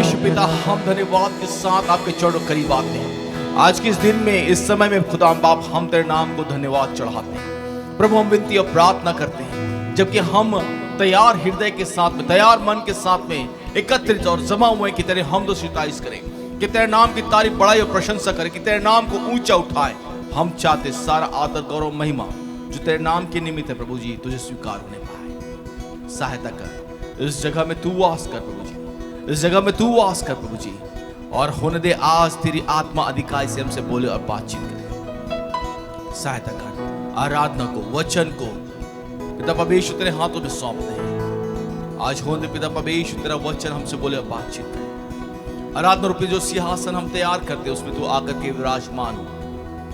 परमेश्वर पिता, हम धन्यवाद के साथ आपके चरणों करीब आते हैं। आज के इस दिन में, इस समय में खुदा बाप, हम तेरे नाम को धन्यवाद चढ़ाते हैं। प्रभु, हम विनती और प्रार्थना करते हैं, जबकि हम तैयार हृदय के साथ में, तैयार मन के साथ में एकत्रित और जमा हुए कि तेरे हम तो सिताइश करें, कि तेरे नाम की तारीफ, बड़ाई और प्रशंसा करें, कि तेरे नाम को ऊंचा उठाएं। हम चाहते सारा आदर, गौरव, महिमा जो तेरे नाम के निमित्त है प्रभु जी, तुझे स्वीकार होने पाए। सहायता कर, इस जगह में तू वास कर प्रभु जी, इस जगह में तू वास कर प्रभु जी, और होने दे आज तेरी आत्मा अधिकार से हमसे बोले और बातचीत करे। सहायता कर, आराधना को, वचन को पिता परमेश्वर तेरे हाथों में सौंपते हैं। आज होने पिता परमेश्वर तेरा वचन हमसे बोले और बातचीत करे। आराधना रूपी जो सिंहासन हम तैयार करते हैं, उसमें तू आकर के विराजमान हो,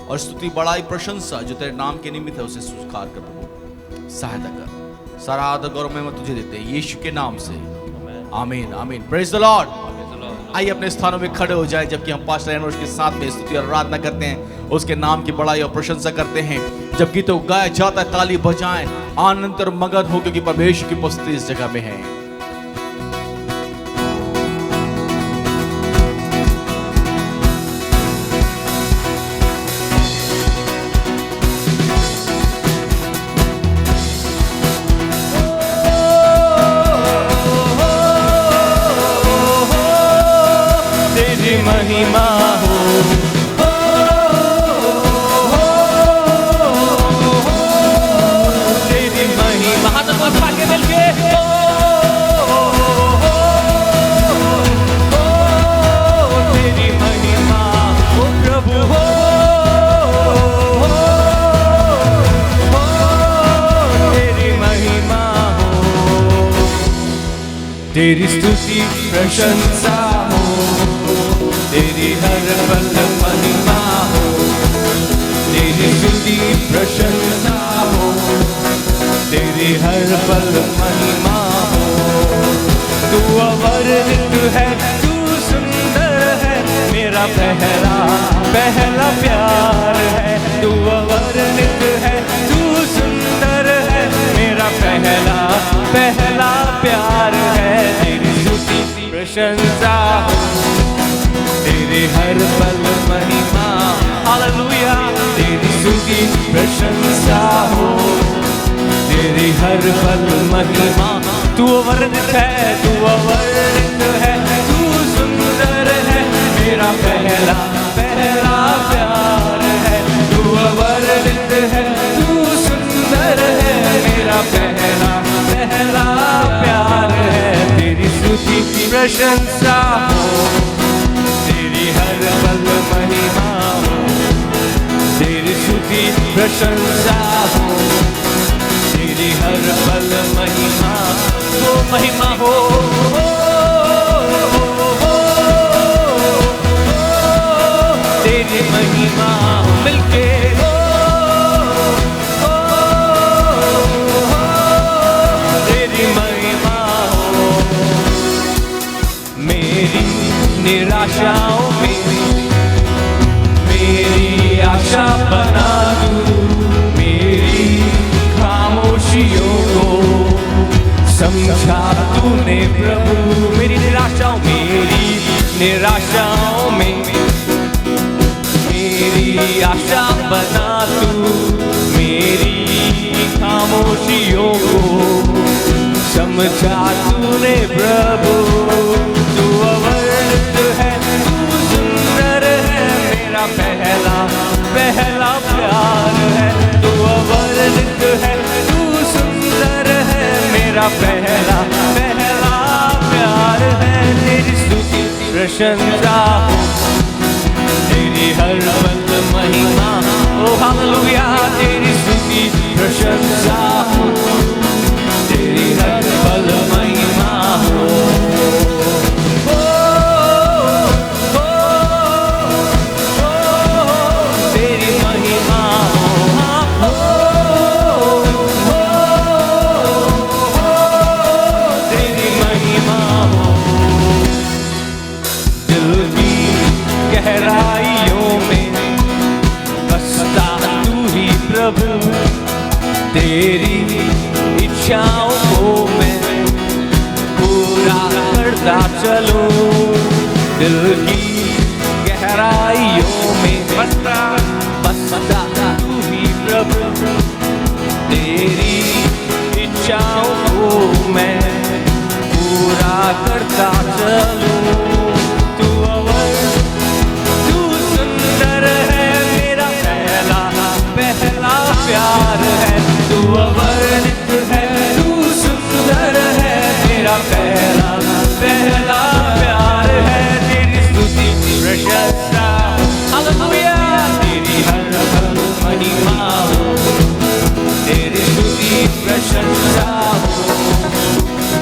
और स्तुति, बड़ाई, प्रशंसा जो तेरे नाम के निमित्त है उसे स्वीकार कर प्रभु। सहायता कर, सारा आदर, गौरव, महिमा तुझे देते हैं यीशु के नाम से, आमीन आमीन। Praise the Lord. आइए अपने स्थानों में खड़े हो जाएं, जबकि हम पास्टर एनोश के साथ में स्तुति और आराधना करते हैं, उसके नाम की बड़ाई और प्रशंसा करते हैं। जब गीतों गाया जाता है, ताली बजाएं, आनंद और मगन हो, क्योंकि परमेश्वर की उपस्थिति इस जगह में है। महिमा हो, तेरी महिमा, हाथ उठा के मिलके तेरी महिमा हो प्रभु हो, तेरी महिमा हो, तेरी स्तुति प्रशंसा हो, तेरी हर पल महिमा हो, तेरी स्तुति प्रशंसा हो, तेरी हर पल महिमा हो। तू अवर्णित है, तू सुंदर है, मेरा पहला पहला प्यार है। तू अवर्णित है, तू सुंदर है, मेरा पहला पहला प्यार है। तेरी स्तुति प्रशंसा हो, तेरे हर पल महिमा, हालेलुया। तेरी स्तुति प्रशंसा हो, तेरी हर पल महिमा। तू अवर्णित है, तू अवर्णित है, तू सुंदर है, मेरा पहला पहला प्यार है। तू अवर्णित है, तू सुंदर है, मेरा पहला पहला प्यार है। तेरी स्तुति प्रशंसा हो, तेरी हर पल महिमा हो, तेरी स्तुति प्रशंसा हो, तेरी हर पल महिमा हो, महिमा हो, तेरी महिमा हो, मिलके तेरी महिमा हो। मेरी निराशाओं में मेरी आशा बना दूं, मेरी खामोशियों को समझा तूने प्रभु। मेरी निराशाओं में मेरी आशा बना तू, मेरी खामोशियों को समझा तूने प्रभु। तू अवर्णित है, तू सुंदर है, मेरा पहला पहला प्यार है। तू अवर्णित है, तू सुंदर है, मेरा पहला पहला प्यार है। तेरी स्तुति प्रशंसा हो, तेरी हर पल महिमा, ओ हालेलुया। तेरी स्तुति प्रशंसा हो, तेरी हर पल महिमा हो, तेरी महिमा हो, तेरी महिमा हो। दिल की गहराइयों में बसता तू ही प्रभु, तेरी इच्छाओं को मैं पूरा करता चलूं। दिल की गहराइयों में बसता बसता तू ही प्रभु, तेरी इच्छाओं को मैं पूरा करता चलूं। तू अवर तू सुंदर है, मेरा पहला पहला प्यार है। तू अवर्णित है, तू सुंदर है, मेरा पहला पहला प्यार है। तेरी स्तुति प्रशंसा हालेलुया, तेरी हर पल महिमा हो, तेरी स्तुति प्रशंसा हो,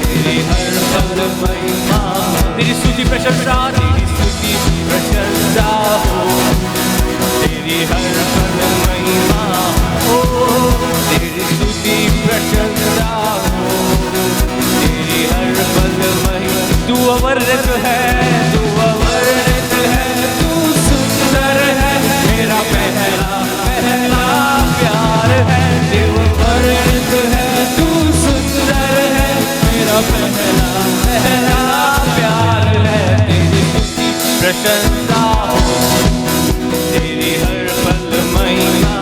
तेरी हर पल महिमा, तेरी स्तुति प्रशंसा, तेरी स्तुति प्रशंसा हो, तेरी हर पल महिमा हो, तेरी स्तुति प्रशंसा हो, तेरी हर पल महिमा। तू अवर्णित है, तू अवर्णित है, तू सुंदर है, मेरा पहला पहला प्यार है। तू अवर्णित है, तू सुंदर है, मेरा पहला पहला प्यार है। तेरी स्तुति प्रशंसा हो, तेरी हर पल महिमा,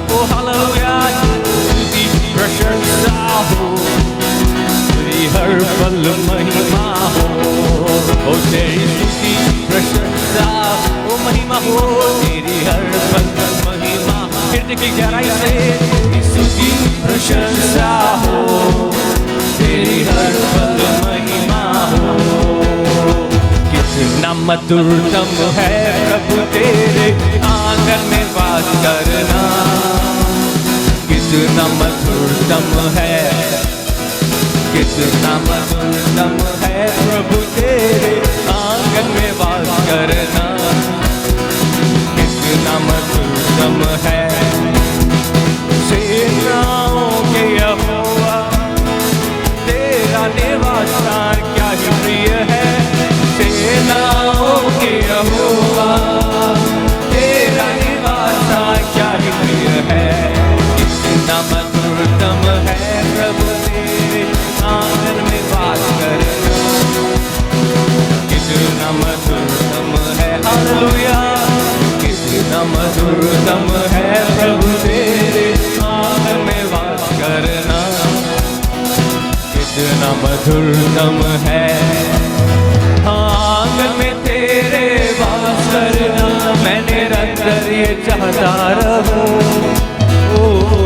ओ हालेलुया, स्तुति प्रशंसा हो, तेरी हर पल महिमा हो, ओ तेरी स्तुति प्रशंसा, ओ महिमा हो, तेरी हर पल महिमा। फिर देखिए गहराई से, तेरी स्तुति प्रशंसा हो, तेरी हर पल महिमा हो। कितना मधुरतम है प्रभु तेरे आंगन में वास करना, कितना मधुरतम है, कितना मधुरतम है प्रभु तेरे आंगन में वास करना, कितना मधुरतम है। सेनाओं के यहोवा तेरा निवास स्थान क्या ही प्रिय है। सेनाओं के यहोवा तेरा निवास स्थान क्या ही प्रिय है। कितना मधुरतम है प्रभु तेरे आंगन में वास करना, कितना मधुरतम है हालेलुया, कितना मधुरतम है प्रभु तेरे आंगन में वास करना, कितना मधुरतम है आंगन में तेरे वास करना। मैं निरंतर ये चाहता रहूं, ओ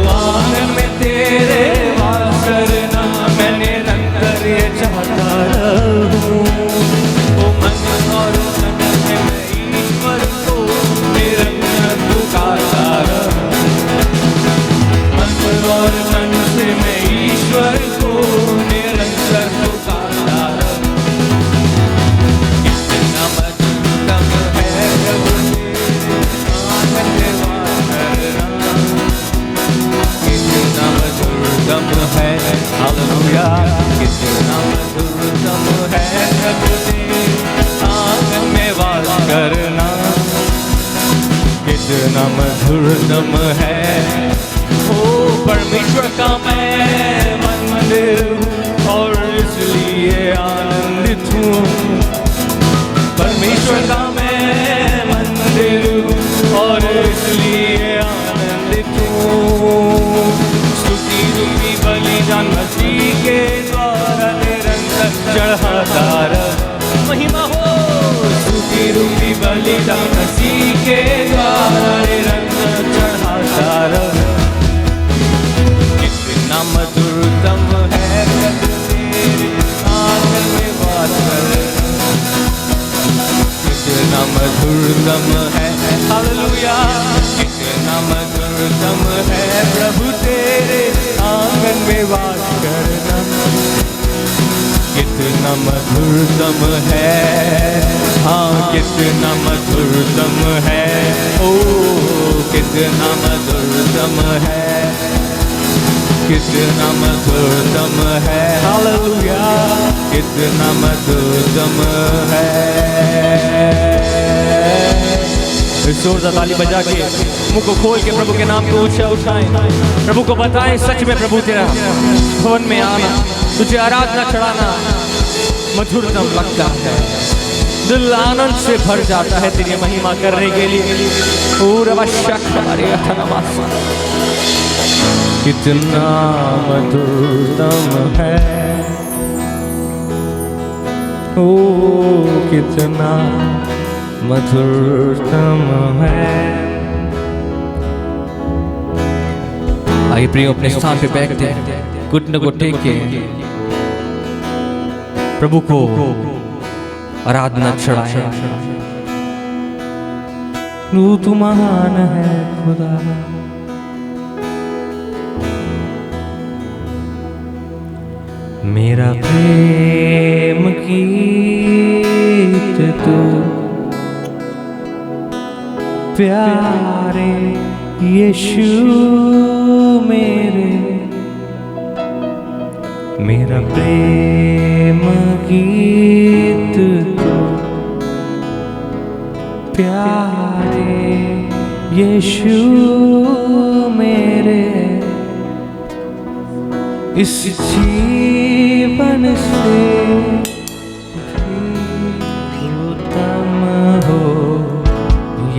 आंगन में तेरे वास करना, मैं निरंतर ये चाहता रहूं। ओ मन और तन से मैं ईश्वर को निरंतर पुकारता रहूं, मन और तन से मैं ईश्वर को निरंतर पुकारता रहूं। कितना मधुरतम है प्रभु तेरे आंगन में वास करना, कितना मधुरतम है हालेलुया, कितना मधुरतम है प्रभु तेरे आंगन में वास करना, कितना मधुरतम है। ओ परमेश्वर का मैं मंदिर हूँ और इसलिए आनंदित हूँ, परमेश्वर का मैं मंदिर हूँ और इसलिए आनंदित हूँ। स्तुति रूपी बलिदान मसीह के द्वारा निरंतर चढ़ाता रह, महिमा हो। स्तुति रूपी बलिदान मसीह के द्वारा निरंतर चढ़ाता रह। कितना मधुरतम है प्रभु तेरे आंगन में वास करना, कितना मधुरतम है हालेलुया, कितना मधुरतम है प्रभु तेरे आंगन में वास करना, कितना मधुरतम है, हाँ कितना मधुरतम है, ओ कितना मधुरतम है, कितना मधुरतम है हालेलुया, कितना मधुरतम है। जोरदार ताली बजा के मुंह को खोल के प्रभु के नाम को ऊंचा उठाएं, प्रभु को बताएं सच में प्रभु तेरा भवन में आना, तुझे आराधना चढ़ाना मधुरतम लगता है, दिल आनंद से भर जाता है तेरी महिमा करने के लिए। पूरा शक हमारे अथनवास कितना मधुरतम है, ओ कितना मधुरतम है। आइए प्रियो अपने स्थान पे बैठते हैं, घुटने को टेक के प्रभु को आराधना चढ़ाएं। तू महान है खुदा, मेरा प्रेम गीत तू प्यारे यीशु मेरा प्रेम गीत तू प्यारे यीशु मेरे, इस जीवन से भी उत्तम हो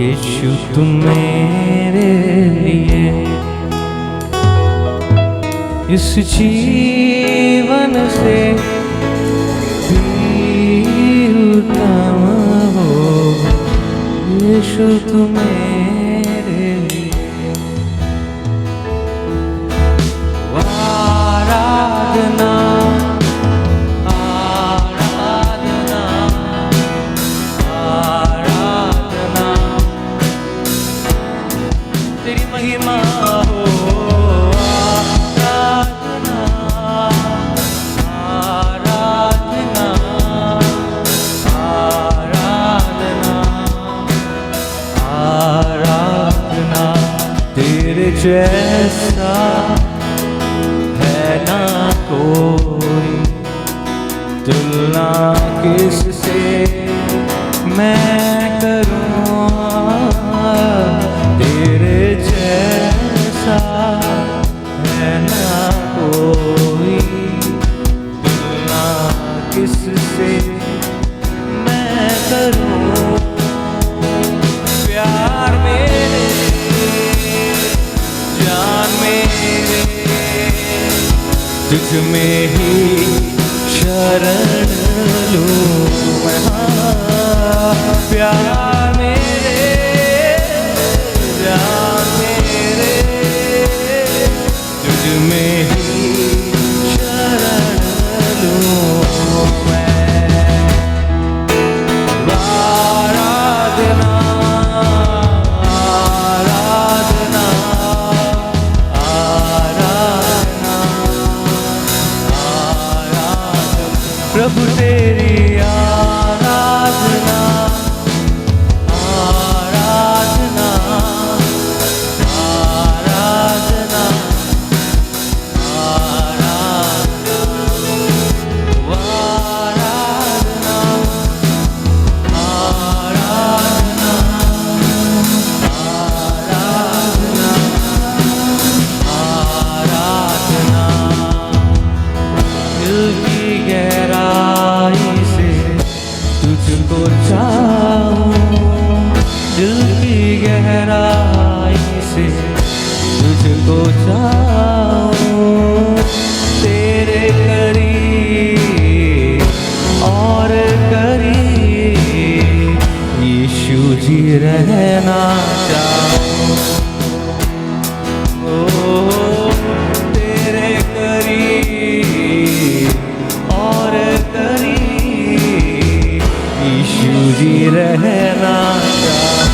यीशु तुम मेरे लिए। इस जीवन से भी उत्तम हो यीशु तुम मेरे लिए। आराधना आराधना आराधना तेरी महिमा हो। जैसा है ना कोई तुलना किससे मैं करूं, तेरे जैसा है ना कोई तुलना किससे मैं करूं। प्यार मेरे जान मेरे तुझ में ही शरण लूं मैं। प्यार मेरे जान मेरे तुझ में ही शरण लूं मैं। आराधना आराधना प्रभु तेरी आराधना आराधना आराधना आराधना आराधना आराधना दिल की गहराई से तुझको चाहूं, दिल की गहराई से तुझको चाहूं। तेरे करीब और करीब यीशु जी रहना चाहूं। ओ तेरे करीब और करीब यीशु जी रहना चाहूं।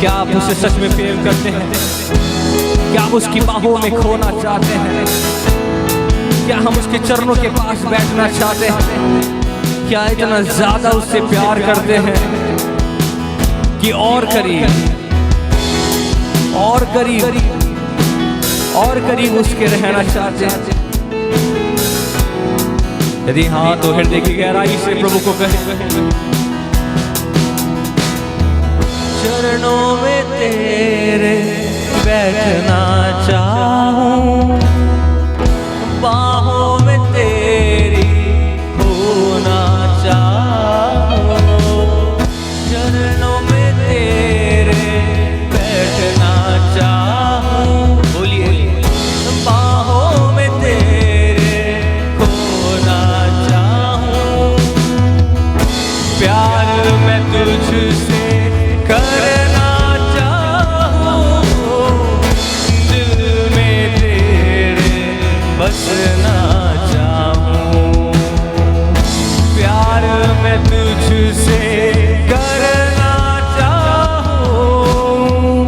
क्या आप उसे सच में प्रेम करते हैं? क्या आप उसकी बाहों में खोना चाहते हैं? क्या हम उसके चरणों के पास बैठना चाहते हैं? क्या इतना ज्यादा उससे प्यार करते हैं कि और करीब और करीब और करीब उसके रहना चाहते हैं? यदि हाँ तो हृदय की गहराई से प्रभु को कहें, चरणों में तेरे बैठना चाहूं, बाहों में तेरी होना चाहूं। प्यार मैं तुझसे करना चाहूं, दिल में तेरे बसना चाहूं। प्यार मैं तुझसे करना चाहूं,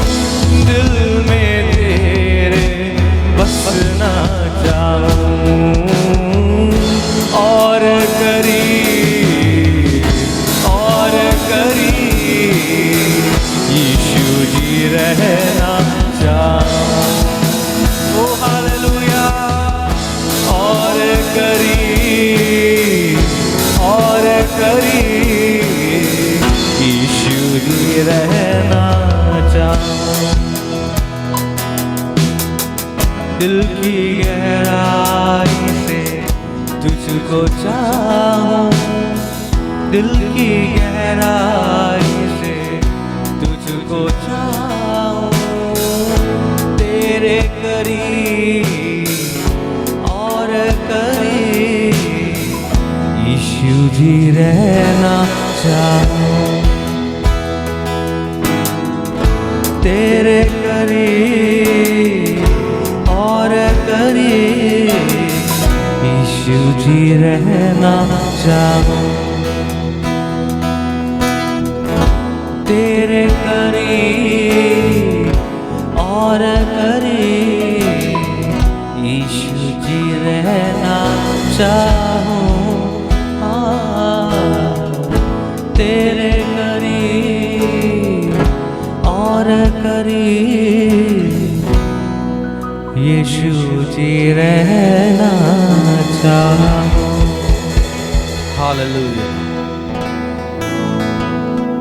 दिल में तेरे बसना चाहूं। और करीब यीशु जी रहना चाहूं। ओ हालेलुया। और करीब यीशु जी रहना चाहूं। दिल की गहराई से तुझको चाहूं, दिल की गहराई से तुझको चाहूं। तेरे करीब और करीब यीशु जी रहना चाहूं। तेरे करीब और करीब यीशु जी रहना चाहूं। तेरे करीब और करीब यीशु जी रहना चाहूं। तेरे करीब और करीब यीशु जी रहना चाहूं। हालेलुया।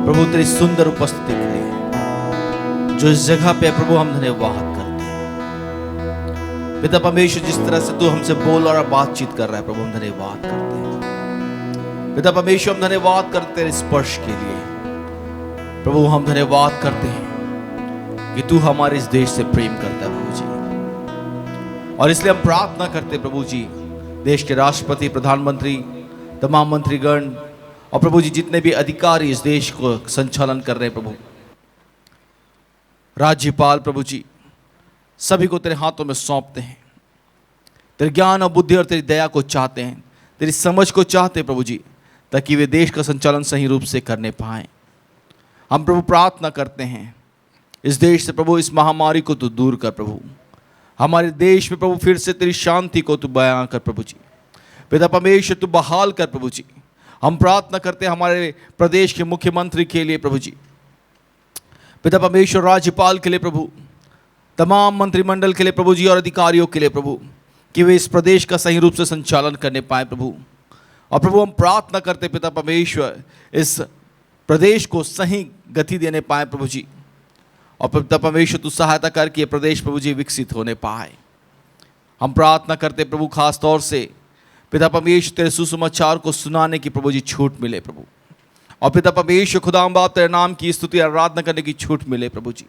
प्रभु तेरी सुंदर उपस्थिति के लिए जो इस जगह पे है, प्रभु हम धन्यवाद करते हैं। पिता परमेश्वर, जिस तरह से तू हमसे बोल और बातचीत कर रहा है, प्रभु हम धन्यवाद करते हैं। पिता परमेश्वर, हम धन्यवाद करते हैं तेरे स्पर्श के लिए। प्रभु हम धन्यवाद करते हैं कि तू हमारे इस देश से प्रेम करता है प्रभु जी। और इसलिए हम प्रार्थना करते हैं प्रभु जी, देश के राष्ट्रपति, प्रधानमंत्री, तमाम मंत्रीगण और प्रभु जी जितने भी अधिकारी इस देश को संचालन कर रहे हैं प्रभु, राज्यपाल प्रभु जी, सभी को तेरे हाथों में सौंपते हैं। तेरे ज्ञान और बुद्धि और तेरी दया को चाहते हैं, तेरी समझ को चाहते हैं प्रभु जी, ताकि वे देश का संचालन सही रूप से करने पाएं। हम प्रभु प्रार्थना करते हैं इस देश से प्रभु इस महामारी को तू दूर कर प्रभु। हमारे देश में प्रभु फिर से तेरी शांति को तू बयां कर प्रभु जी। पिता परमेश्वर तू बहाल कर प्रभु जी। हम प्रार्थना करते हैं हमारे प्रदेश के मुख्यमंत्री के लिए प्रभु जी, पिता परमेश्वर राज्यपाल के लिए प्रभु, तमाम मंत्रिमंडल के लिए प्रभु जी और अधिकारियों के लिए प्रभु, कि वे इस प्रदेश का सही रूप से संचालन करने पाए प्रभु। और प्रभु हम प्रार्थना करते पिता परमेश्वर इस प्रदेश को सही गति देने पाए प्रभु जी। और पिता परमेश्वर तू सहायता कर कि ये प्रदेश प्रभु जी विकसित होने पाए। हम प्रार्थना करते प्रभु खास तौर से पिता परमेश्वर तेरे सुसमाचार को सुनाने की प्रभु जी छूट मिले प्रभु। और पिता परमेश्वर खुदाम बाप तेरे नाम की स्तुति आराधना करने की छूट मिले प्रभु जी।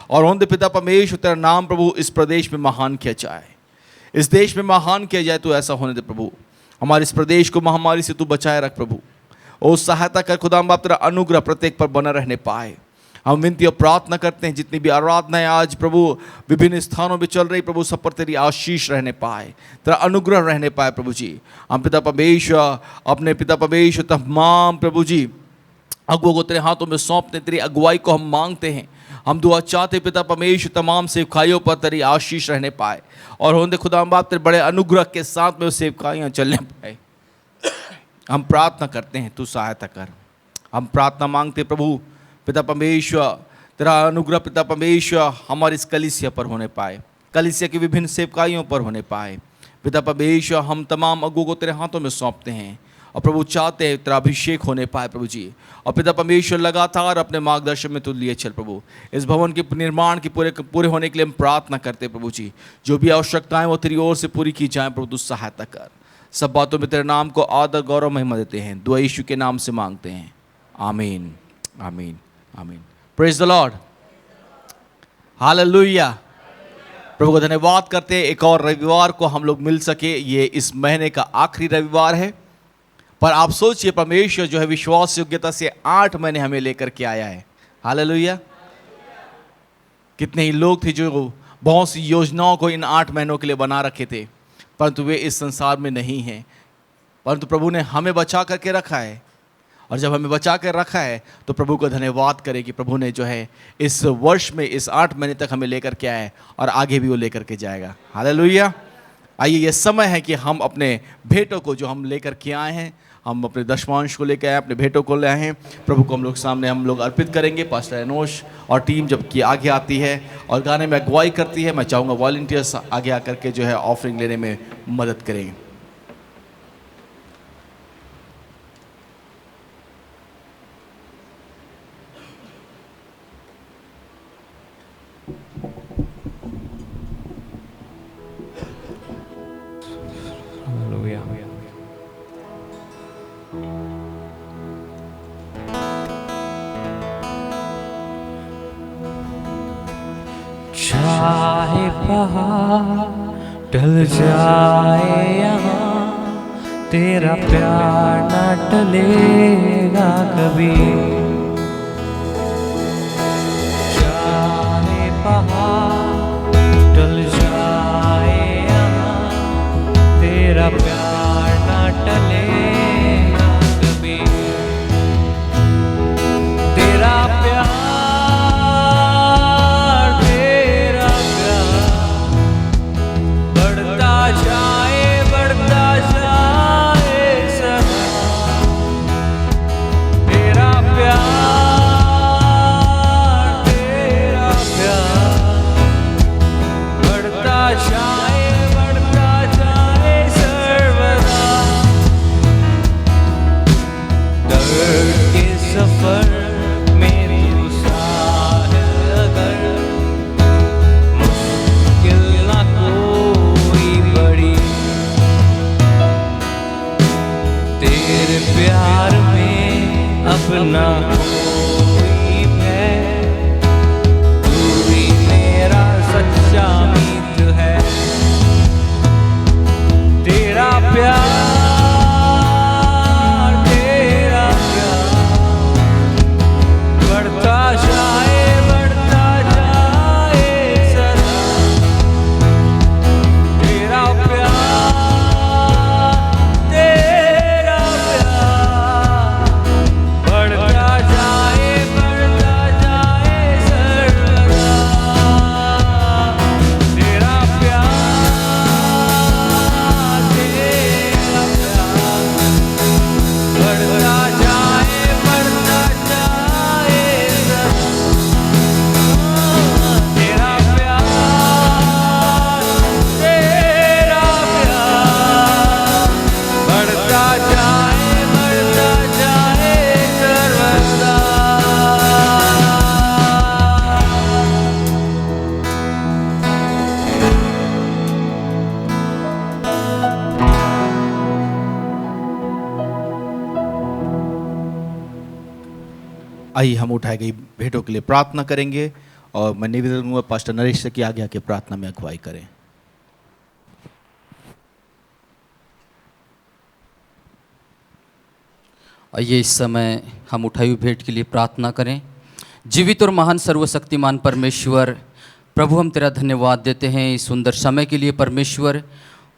और उन पिता परमेश्वर तेरा नाम प्रभु इस प्रदेश में महान किया जाए, इस देश में महान किया जाए। तो ऐसा होने दे प्रभु। हमारे इस प्रदेश को महामारी से तू बचाए रख प्रभु। और सहायता कर खुदाम बाप तेरा अनुग्रह प्रत्येक पर बना रहने पाए। हम विनती और प्रार्थना करते हैं जितनी भी आराधनाएं आज प्रभु विभिन्न स्थानों में चल रही प्रभु, सब पर तेरी आशीष रहने पाए, तेरा अनुग्रह रहने पाए प्रभु जी। हम पिता परमेश्वर अपने पिता परमेश्वर तमाम प्रभु जी अगुओं को तेरे हाथों में सौंपते, तेरी अगुवाई को हम मांगते हैं। हम दुआ चाहते पिता परमेश्वर तमाम सेवकाइयों पर तेरी आशीष रहने पाए। और होंदे खुदा बाप तेरे बड़े अनुग्रह के साथ में वो सेवकाइयाँ चलने पाए। हम प्रार्थना करते हैं तू सहायता कर। हम प्रार्थना मांगते प्रभु पिता परमेश्वर तेरा अनुग्रह पिता परमेश्वर हमारी इस कलीसिया पर होने पाए, कलीसिया की विभिन्न सेवकाइयों पर होने पाए। पिता परमेश्वर हम तमाम अगुओं को तेरे हाथों में सौंपते हैं। और प्रभु चाहते हैं तेरा अभिषेक होने पाए प्रभु जी। और पिता परमेश्वर लगातार अपने मार्गदर्शन में तू लिए चल प्रभु। इस भवन के निर्माण के पूरे होने के लिए हम प्रार्थना करते हैं प्रभु जी। जो भी आवश्यकताएं वो तेरी ओर से पूरी की जाएं प्रभु, तू सहायता कर। सब बातों में तेरे नाम को आदर गौरव महिमा देते हैं, दुआ यीशु के नाम से मांगते हैं, आमीन आमीन आमीन। Praise the lord, hallelujah. प्रभु को धन्यवाद करते हैं एक और रविवार को हम लोग मिल सके। ये इस महीने का आखिरी रविवार है। पर आप सोचिए, परमेश्वर जो है विश्वास योग्यता से 8 महीने हमें लेकर के आया है। हालेलुया। कितने ही लोग थे जो बहुत सी योजनाओं को इन 8 महीनों के लिए बना रखे थे, परंतु वे इस संसार में नहीं हैं। परंतु प्रभु ने हमें बचा करके रखा है, और जब हमें बचा कर रखा है तो प्रभु को धन्यवाद करें कि प्रभु ने जो है इस वर्ष में इस 8 महीने तक हमें लेकर के आया है और आगे भी वो लेकर के जाएगा। हालेलुया। आइए, ये समय है कि हम अपने भेंटों को जो हम लेकर के आए हैं, हम अपने दशमांश को लेकर आए, अपने भेंटों को ले आए हैं, प्रभु को हम लोग सामने हम लोग अर्पित करेंगे। पास्टर एनोश और टीम जबकि आगे आती है और गाने में अगुवाई करती है, मैं चाहूँगा वॉलंटियर्स आगे आकर के जो है ऑफरिंग लेने में मदद करें। चाहे पहाड़ टल जाए यहाँ, तेरा प्यार ना टलेगा कभी। चाहे पहाड़ टल जाए यहाँ, तेरा प्यार ना टलेगा कभी। तेरा प्यार अपना कोई है, तू ही मेरा सच्चा मीत है। तेरा प्यार, तेरा प्यार बढ़ता जाए सदा। तेरा प्यार, तेरा प्यार बढ़ता जाए सर्वदा। तेरा प्यार, तेरा प्यार बढ़ता जाए सदा। तेरा प्यार, तेरा प्यार बढ़ता जाए सर्वदा। आइए, हम उठाई गई भेंटों के लिए प्रार्थना करेंगे और मैं निवेदन करूंगा पास्टर नरेश से कि आगे आके प्रार्थना में अगुवाई करें। आइए, इस समय हम उठाई हुई भेंट के लिए प्रार्थना करें। जीवित और महान सर्वशक्तिमान परमेश्वर, प्रभु हम तेरा धन्यवाद देते हैं इस सुंदर समय के लिए। परमेश्वर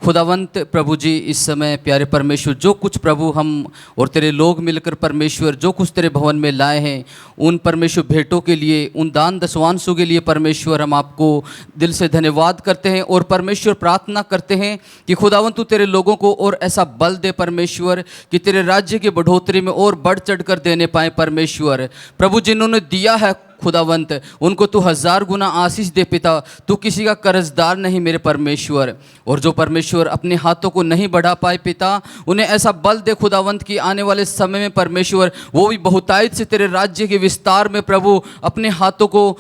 खुदावंत प्रभु जी, इस समय प्यारे परमेश्वर जो कुछ प्रभु हम और तेरे लोग मिलकर परमेश्वर जो कुछ तेरे भवन में लाए हैं, उन परमेश्वर भेंटों के लिए, उन दान दशवांशों के लिए परमेश्वर हम आपको दिल से धन्यवाद करते हैं और परमेश्वर प्रार्थना करते हैं कि खुदावंत तू तेरे लोगों को और ऐसा बल दे परमेश्वर कि तेरे राज्य की बढ़ोतरी में और बढ़ चढ़ कर देने पाए परमेश्वर। प्रभु जिन्होंने दिया है खुदावंत, उनको तू 1000 गुना आशीष दे पिता। तू किसी का कर्जदार नहीं मेरे परमेश्वर। और जो परमेश्वर अपने हाथों को नहीं बढ़ा पाए पिता, उन्हें ऐसा बल दे खुदावंत कि आने वाले समय में परमेश्वर वो भी बहुतायत से तेरे राज्य के विस्तार में प्रभु अपने हाथों को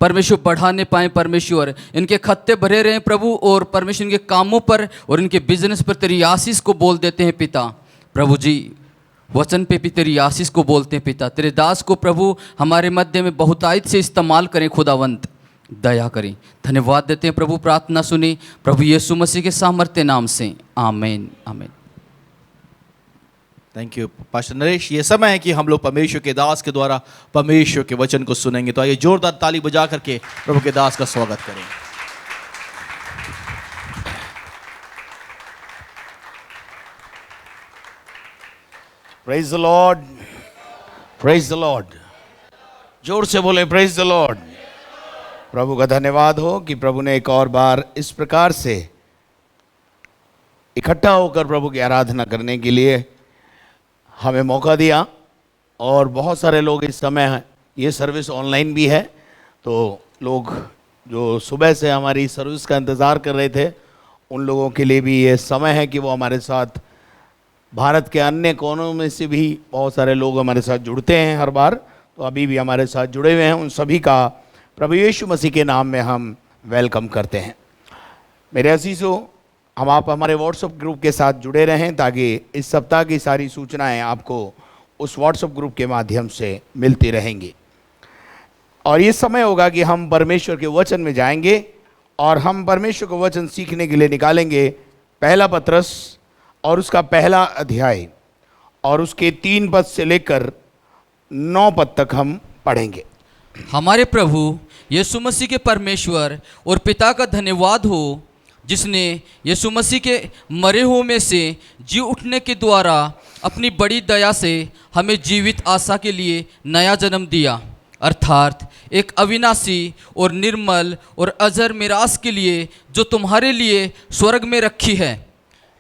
परमेश्वर बढ़ाने पाए परमेश्वर। इनके खत्ते भरे रहें प्रभु, और परमेश्वर इनके कामों पर और इनके बिजनेस पर तेरी आशीष को बोल देते हैं पिता। प्रभु जी, वचन पे भी तेरी आशीष को बोलते हैं पिता। तेरे दास को प्रभु हमारे मध्य में बहुतायत से इस्तेमाल करें खुदावंत, दया करें। धन्यवाद देते हैं प्रभु, प्रार्थना सुनी प्रभु यीशु मसीह के सामर्थ्य नाम से, आमीन आमीन। Thank you pastor Naresh. ये समय है कि हम लोग परमेश्वर के दास के द्वारा परमेश्वर के वचन को सुनेंगे। तो आइए जोरदार ताली बजा करके प्रभु के दास का स्वागत करें। Praise the Lord, praise the Lord. जोर से बोले प्रेज द लॉर्ड। प्रभु का धन्यवाद हो कि प्रभु ने एक और बार इस प्रकार से इकट्ठा होकर प्रभु की आराधना करने के लिए हमें मौका दिया। और बहुत सारे लोग इस समय, ये सर्विस ऑनलाइन भी है, तो लोग जो सुबह से हमारी सर्विस का इंतज़ार कर रहे थे, उन लोगों के लिए भी ये समय है कि वो हमारे साथ, भारत के अन्य कोनों में से भी बहुत सारे लोग हमारे साथ जुड़ते हैं हर बार, तो अभी भी हमारे साथ जुड़े हुए हैं। उन सभी का प्रभु यीशु मसीह के नाम में हम वेलकम करते हैं। मेरे अजीज़ों, आप हमारे व्हाट्सएप ग्रुप के साथ जुड़े रहें ताकि इस सप्ताह की सारी सूचनाएं आपको उस व्हाट्सएप ग्रुप के माध्यम से मिलती रहेंगी। और ये समय होगा कि हम परमेश्वर के वचन में जाएंगे और हम परमेश्वर का वचन सीखने के लिए निकालेंगे पहला पत्रस और उसका पहला अध्याय और उसके 3 पद से लेकर 9 पद तक हम पढ़ेंगे। हमारे प्रभु यीशु मसीह के परमेश्वर और पिता का धन्यवाद हो, जिसने यीशु मसीह के मरे हुओं में से जी उठने के द्वारा अपनी बड़ी दया से हमें जीवित आशा के लिए नया जन्म दिया, अर्थात एक अविनाशी और निर्मल और अजर मिरास के लिए जो तुम्हारे लिए स्वर्ग में रखी है,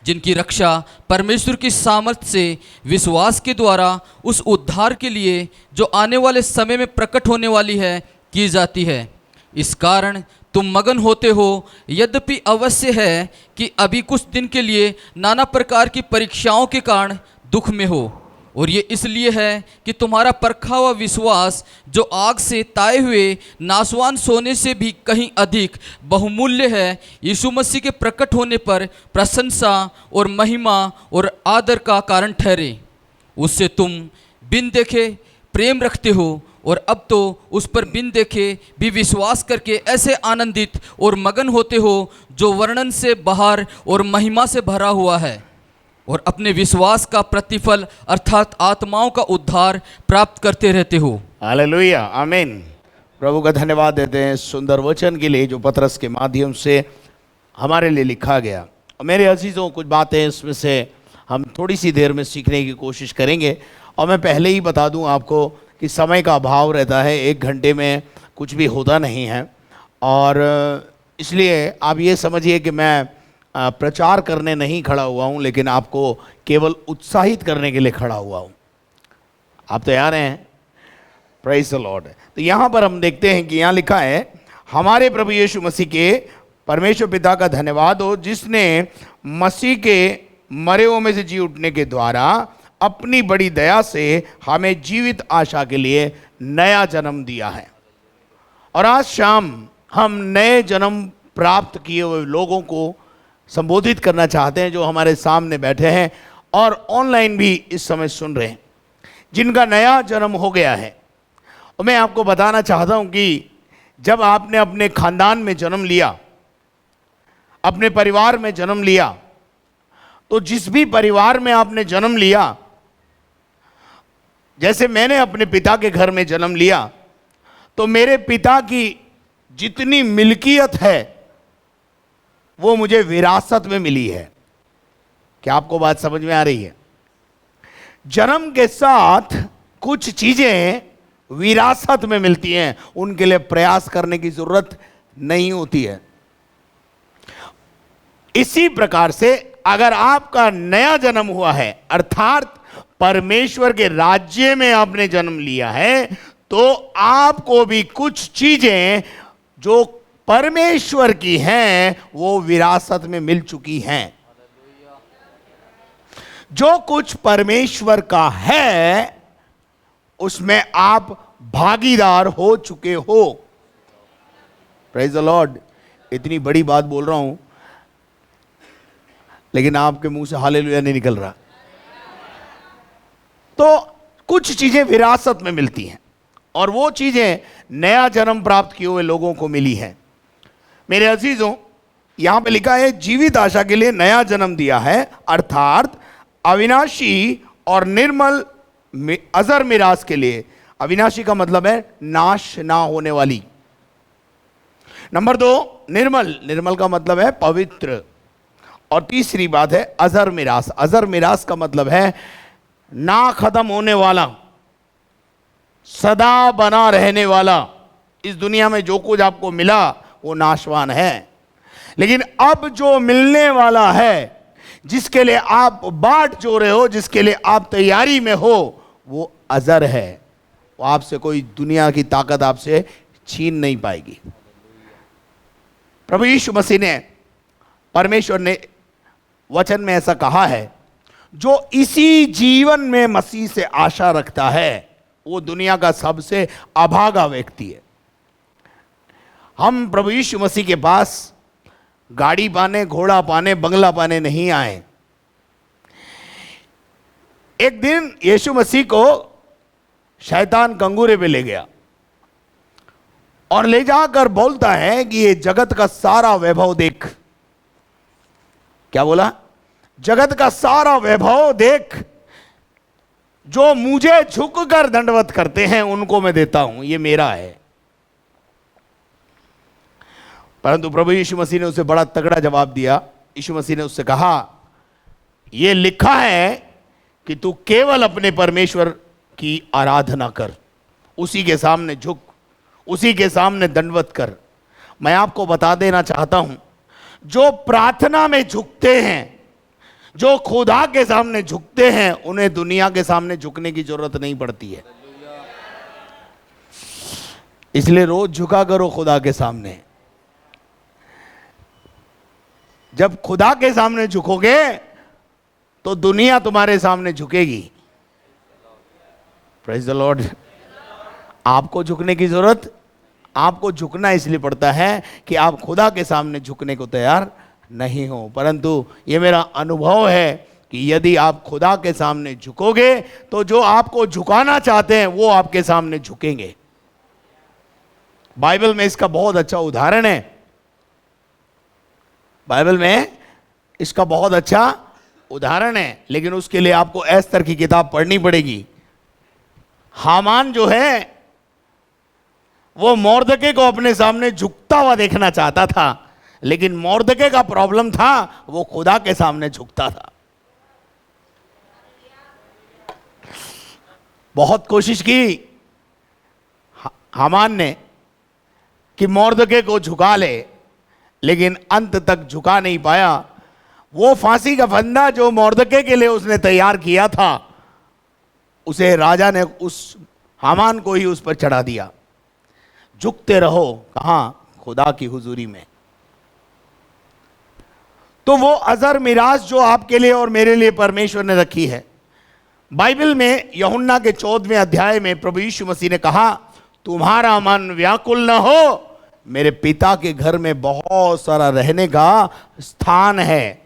जिनकी रक्षा परमेश्वर की सामर्थ से विश्वास के द्वारा उस उद्धार के लिए जो आने वाले समय में प्रकट होने वाली है की जाती है। इस कारण तुम मगन होते हो, यद्यपि अवश्य है कि अभी कुछ दिन के लिए नाना प्रकार की परीक्षाओं के कारण दुख में हो, और ये इसलिए है कि तुम्हारा परखा हुआ विश्वास, जो आग से ताए हुए नासवान सोने से भी कहीं अधिक बहुमूल्य है, यीशु मसीह के प्रकट होने पर प्रशंसा और महिमा और आदर का कारण ठहरे। उससे तुम बिन देखे प्रेम रखते हो, और अब तो उस पर बिन देखे भी विश्वास करके ऐसे आनंदित और मगन होते हो जो वर्णन से बाहर और महिमा से भरा हुआ है, और अपने विश्वास का प्रतिफल अर्थात आत्माओं का उद्धार प्राप्त करते रहते हो। हालेलुया, आमीन। प्रभु का धन्यवाद देते हैं सुंदर वचन के लिए जो पतरस के माध्यम से हमारे लिए लिखा गया। और मेरे अजीज़ों, कुछ बातें इसमें से हम थोड़ी सी देर में सीखने की कोशिश करेंगे। और मैं पहले ही बता दूं आपको कि समय का अभाव रहता है, 1 घंटे में कुछ भी होता नहीं है, और इसलिए आप ये समझिए कि मैं प्रचार करने नहीं खड़ा हुआ हूँ, लेकिन आपको केवल उत्साहित करने के लिए खड़ा हुआ हूँ। आप तैयार हैं? Praise the Lord. तो यहाँ पर हम देखते हैं कि यहाँ लिखा है, हमारे प्रभु यीशु मसीह के परमेश्वर पिता का धन्यवाद हो, जिसने मसीह के मरे हुओं में से जी उठने के द्वारा अपनी बड़ी दया से हमें जीवित आशा के लिए नया जन्म दिया है। और आज शाम हम नए जन्म प्राप्त किए हुए लोगों को संबोधित करना चाहते हैं, जो हमारे सामने बैठे हैं और ऑनलाइन भी इस समय सुन रहे हैं, जिनका नया जन्म हो गया है। और मैं आपको बताना चाहता हूं कि जब आपने अपने खानदान में जन्म लिया, अपने परिवार में जन्म लिया, तो जिस भी परिवार में आपने जन्म लिया, जैसे मैंने अपने पिता के घर में जन्म लिया, तो मेरे पिता की जितनी मिल्कियत है वो मुझे विरासत में मिली है। क्या आपको बात समझ में आ रही है? जन्म के साथ कुछ चीजें विरासत में मिलती हैं, उनके लिए प्रयास करने की जरूरत नहीं होती है। इसी प्रकार से अगर आपका नया जन्म हुआ है, अर्थात परमेश्वर के राज्य में आपने जन्म लिया है, तो आपको भी कुछ चीजें जो परमेश्वर की हैं वो विरासत में मिल चुकी हैं। जो कुछ परमेश्वर का है उसमें आप भागीदार हो चुके हो। Praise the Lord. इतनी बड़ी बात बोल रहा हूं, लेकिन आपके मुंह से हालेलुया नहीं निकल रहा। तो कुछ चीजें विरासत में मिलती हैं, और वो चीजें नया जन्म प्राप्त किए हुए लोगों को मिली हैं। मेरे अजीजों, यहां पे लिखा है जीवित आशा के लिए नया जन्म दिया है, अर्थात अविनाशी और निर्मल अजर मिरास के लिए। अविनाशी का मतलब है नाश ना होने वाली। नंबर 2, निर्मल, निर्मल का मतलब है पवित्र। और तीसरी बात है अजर मिरास। अजर मिरास का मतलब है ना खत्म होने वाला, सदा बना रहने वाला। इस दुनिया में जो कुछ आपको मिला वो नाशवान है, लेकिन अब जो मिलने वाला है, जिसके लिए आप बाट जो रहे हो, जिसके लिए आप तैयारी में हो, वो अजर है। वो आपसे कोई दुनिया की ताकत आपसे छीन नहीं पाएगी। प्रभु यीशु मसीह ने, परमेश्वर ने वचन में ऐसा कहा है, जो इसी जीवन में मसीह से आशा रखता है वो दुनिया का सबसे अभागा व्यक्ति है। हम प्रभु यीशु मसीह के पास गाड़ी पाने, घोड़ा पाने, बंगला पाने नहीं आए। एक दिन यीशु मसीह को शैतान कंगूरे पे ले गया और ले जाकर बोलता है कि ये जगत का सारा वैभव देख। क्या बोला? जगत का सारा वैभव देख, जो मुझे झुककर दंडवत करते हैं उनको मैं देता हूं, ये मेरा है। परंतु प्रभु यीशु मसीह ने उसे बड़ा तगड़ा जवाब दिया। यीशु मसीह ने उससे कहा, यह लिखा है कि तू केवल अपने परमेश्वर की आराधना कर, उसी के सामने झुक, उसी के सामने दंडवत कर। मैं आपको बता देना चाहता हूं, जो प्रार्थना में झुकते हैं, जो खुदा के सामने झुकते हैं, उन्हें दुनिया के सामने झुकने की जरूरत नहीं पड़ती है। इसलिए रोज झुका करो खुदा के सामने। जब खुदा के सामने झुकोगे तो दुनिया तुम्हारे सामने झुकेगी। Praise the Lord. आपको झुकने की जरूरत, आपको झुकना इसलिए पड़ता है कि आप खुदा के सामने झुकने को तैयार नहीं हो। परंतु ये मेरा अनुभव है कि यदि आप खुदा के सामने झुकोगे तो जो आपको झुकाना चाहते हैं वो आपके सामने झुकेंगे। बाइबल में इसका बहुत अच्छा उदाहरण है। बाइबल में इसका बहुत अच्छा उदाहरण है, लेकिन उसके लिए आपको एस्तर की किताब पढ़नी पड़ेगी। हामान जो है वो मोर्दके को अपने सामने झुकता हुआ देखना चाहता था, लेकिन मोर्दके का प्रॉब्लम था, वो खुदा के सामने झुकता था। बहुत कोशिश की हामान ने कि मोर्दके को झुका ले, लेकिन अंत तक झुका नहीं पाया। वो फांसी का फंदा जो मोर्दके के लिए उसने तैयार किया था, उसे राजा ने उस हामान को ही उस पर चढ़ा दिया। झुकते रहो कहां? खुदा की हुजूरी में। तो वो अजर मिरास जो आपके लिए और मेरे लिए परमेश्वर ने रखी है। बाइबल में यूहन्ना के 14वें अध्याय में प्रभु यीशु मसीह ने कहा, तुम्हारा मन व्याकुल न हो, मेरे पिता के घर में बहुत सारा रहने का स्थान है,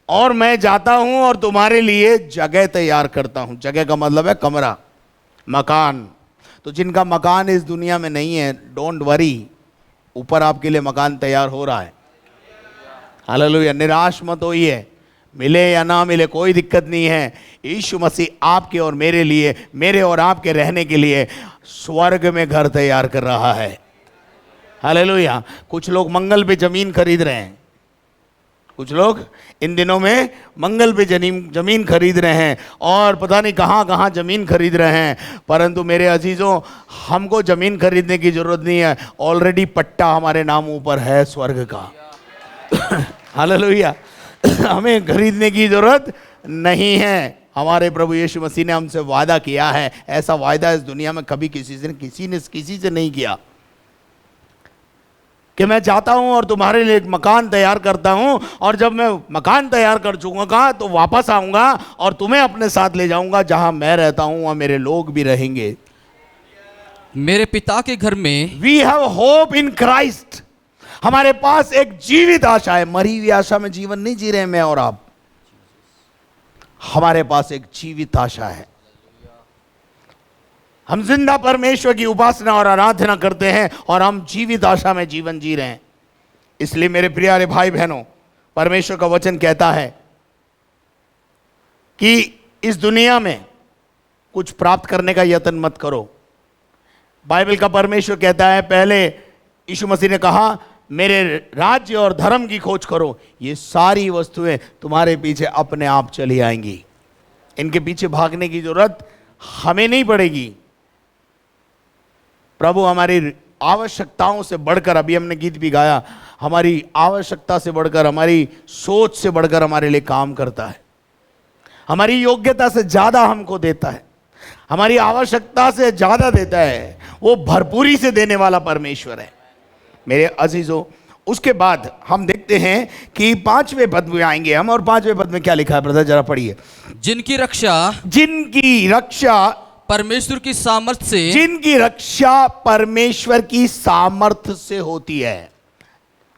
और मैं जाता हूं और तुम्हारे लिए जगह तैयार करता हूं। जगह का मतलब है कमरा, मकान। तो जिनका मकान इस दुनिया में नहीं है, डोंट वरी, ऊपर आपके लिए मकान तैयार हो रहा है। हालेलुया। निराश मत होइए, मिले या ना मिले कोई दिक्कत नहीं है। यीशु मसीह आपके और मेरे लिए, मेरे और आपके रहने के लिए स्वर्ग में घर तैयार कर रहा है। हालेलुया। कुछ लोग मंगल पे जमीन खरीद रहे हैं, कुछ लोग इन दिनों में मंगल पे जमीन खरीद रहे हैं और पता नहीं कहाँ कहाँ जमीन खरीद रहे हैं। परंतु मेरे अजीजों, हमको जमीन खरीदने की जरूरत नहीं है, ऑलरेडी पट्टा हमारे नाम ऊपर है स्वर्ग का। हालेलुया। हमें खरीदने की जरूरत नहीं है। हमारे प्रभु यीशु मसीह ने हमसे वादा किया है। ऐसा वादा इस दुनिया में कभी किसी से नहीं किया कि मैं जाता हूं और तुम्हारे लिए एक मकान तैयार करता हूं, और जब मैं मकान तैयार कर चुका तो वापस आऊंगा और तुम्हें अपने साथ ले जाऊंगा, जहां मैं रहता हूं वहां मेरे लोग भी रहेंगे। मेरे पिता के घर में we have hope in Christ. हमारे पास एक जीवित आशा है। मरी हुई आशा में जीवन नहीं जी रहे मैं और आप। हमारे पास एक जीवित आशा है। हम जिंदा परमेश्वर की उपासना और आराधना करते हैं और हम जीवित आशा में जीवन जी रहे हैं। इसलिए मेरे प्यारे भाई बहनों, परमेश्वर का वचन कहता है कि इस दुनिया में कुछ प्राप्त करने का यत्न मत करो। बाइबल का परमेश्वर कहता है, पहले यीशु मसीह ने कहा मेरे राज्य और धर्म की खोज करो, ये सारी वस्तुएं तुम्हारे पीछे अपने आप चली आएंगी। इनके पीछे भागने की जरूरत हमें नहीं पड़ेगी। प्रभु हमारी आवश्यकताओं से बढ़कर, अभी हमने गीत भी गाया, हमारी आवश्यकता से बढ़कर, हमारी सोच से बढ़कर हमारे लिए काम करता है। हमारी योग्यता से ज्यादा हमको देता है, हमारी आवश्यकता से ज्यादा देता है। वो भरपूरी से देने वाला परमेश्वर है मेरे अजीजों। उसके बाद हम देखते हैं कि 5वें पद में आएंगे हम, और 5वें पद में क्या लिखा है ब्रदर, जरा पढ़िए। जिनकी रक्षा परमेश्वर की सामर्थ से, जिनकी रक्षा परमेश्वर की सामर्थ से होती है।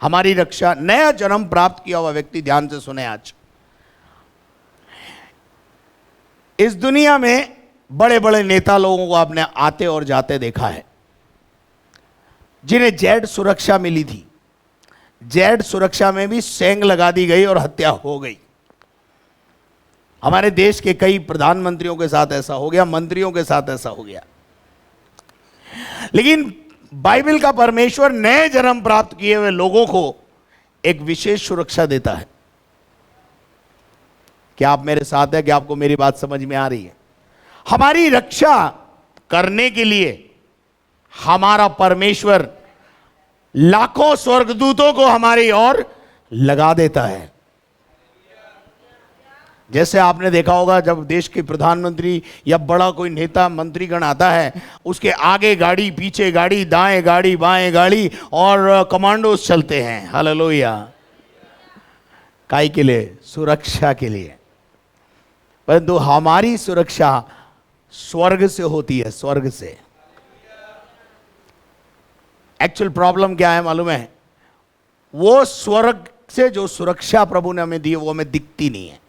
हमारी रक्षा, नया जन्म प्राप्त किया हुआ व्यक्ति ध्यान से सुने। आज इस दुनिया में बड़े बड़े नेता लोगों को आपने आते और जाते देखा है, जिन्हें जेड सुरक्षा मिली थी। जेड सुरक्षा में भी सेंग लगा दी गई और हत्या हो गई। हमारे देश के कई प्रधानमंत्रियों के साथ ऐसा हो गया, मंत्रियों के साथ ऐसा हो गया। लेकिन बाइबल का परमेश्वर नए जन्म प्राप्त किए हुए लोगों को एक विशेष सुरक्षा देता है। क्या आप मेरे साथ हैं? क्या आपको मेरी बात समझ में आ रही है? हमारी रक्षा करने के लिए हमारा परमेश्वर लाखों स्वर्गदूतों को हमारी ओर लगा देता है। जैसे आपने देखा होगा, जब देश के प्रधानमंत्री या बड़ा कोई नेता मंत्रीगण आता है, उसके आगे गाड़ी, पीछे गाड़ी, दाएं गाड़ी, बाएं गाड़ी, और कमांडोज चलते हैं। हालेलुया। काई के लिए? सुरक्षा के लिए। परंतु हमारी सुरक्षा स्वर्ग से होती है, स्वर्ग से। एक्चुअल प्रॉब्लम क्या है मालूम है? वो स्वर्ग से जो सुरक्षा प्रभु ने हमें दी है वो हमें दिखती नहीं है,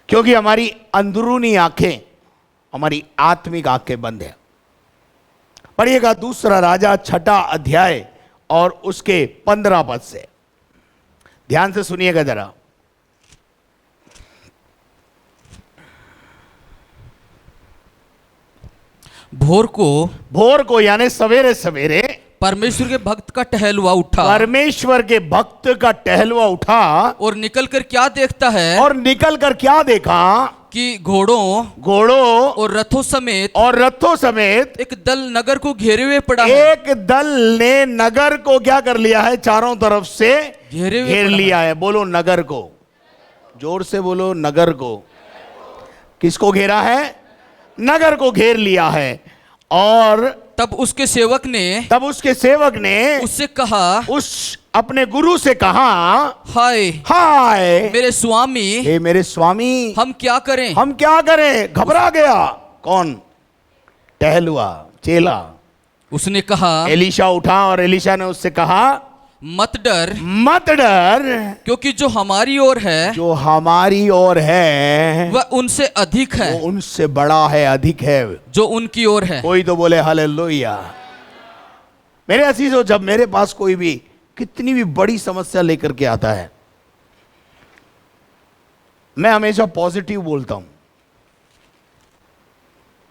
क्योंकि हमारी अंदरूनी आंखें, हमारी आत्मिक आंखें बंद है। पढ़िएगा दूसरा राजा 6 अध्याय और उसके 15 पद से, ध्यान से सुनिएगा जरा। भोर को यानी सवेरे सवेरे परमेश्वर के भक्त का टहलुआ उठा, परमेश्वर के भक्त का टहलुआ उठा, और निकलकर क्या देखता है, और निकलकर क्या देखा कि घोड़ों और रथों समेत एक दल नगर को घेरे हुए पड़ा है। एक दल ने नगर को क्या कर लिया है? चारों तरफ से घेर लिया है। बोलो नगर को, जोर से बोलो नगर को। किसको घेरा है? नगर को घेर लिया है। और तब उसके सेवक ने उससे कहा, उस अपने गुरु से कहा, हाय मेरे स्वामी, हे मेरे स्वामी, हम क्या करें? घबरा गया। कौन? टहलुआ, चेला। उसने कहा, एलीशा उठा और एलीशा ने उससे कहा, मत डर, क्योंकि जो हमारी ओर है वह उनसे अधिक है, वो उनसे बड़ा है, अधिक है जो उनकी ओर है। कोई तो बोले हालेलुया। मेरे अजीजों, जब मेरे पास कोई भी कितनी भी बड़ी समस्या लेकर के आता है, मैं हमेशा पॉजिटिव बोलता हूं।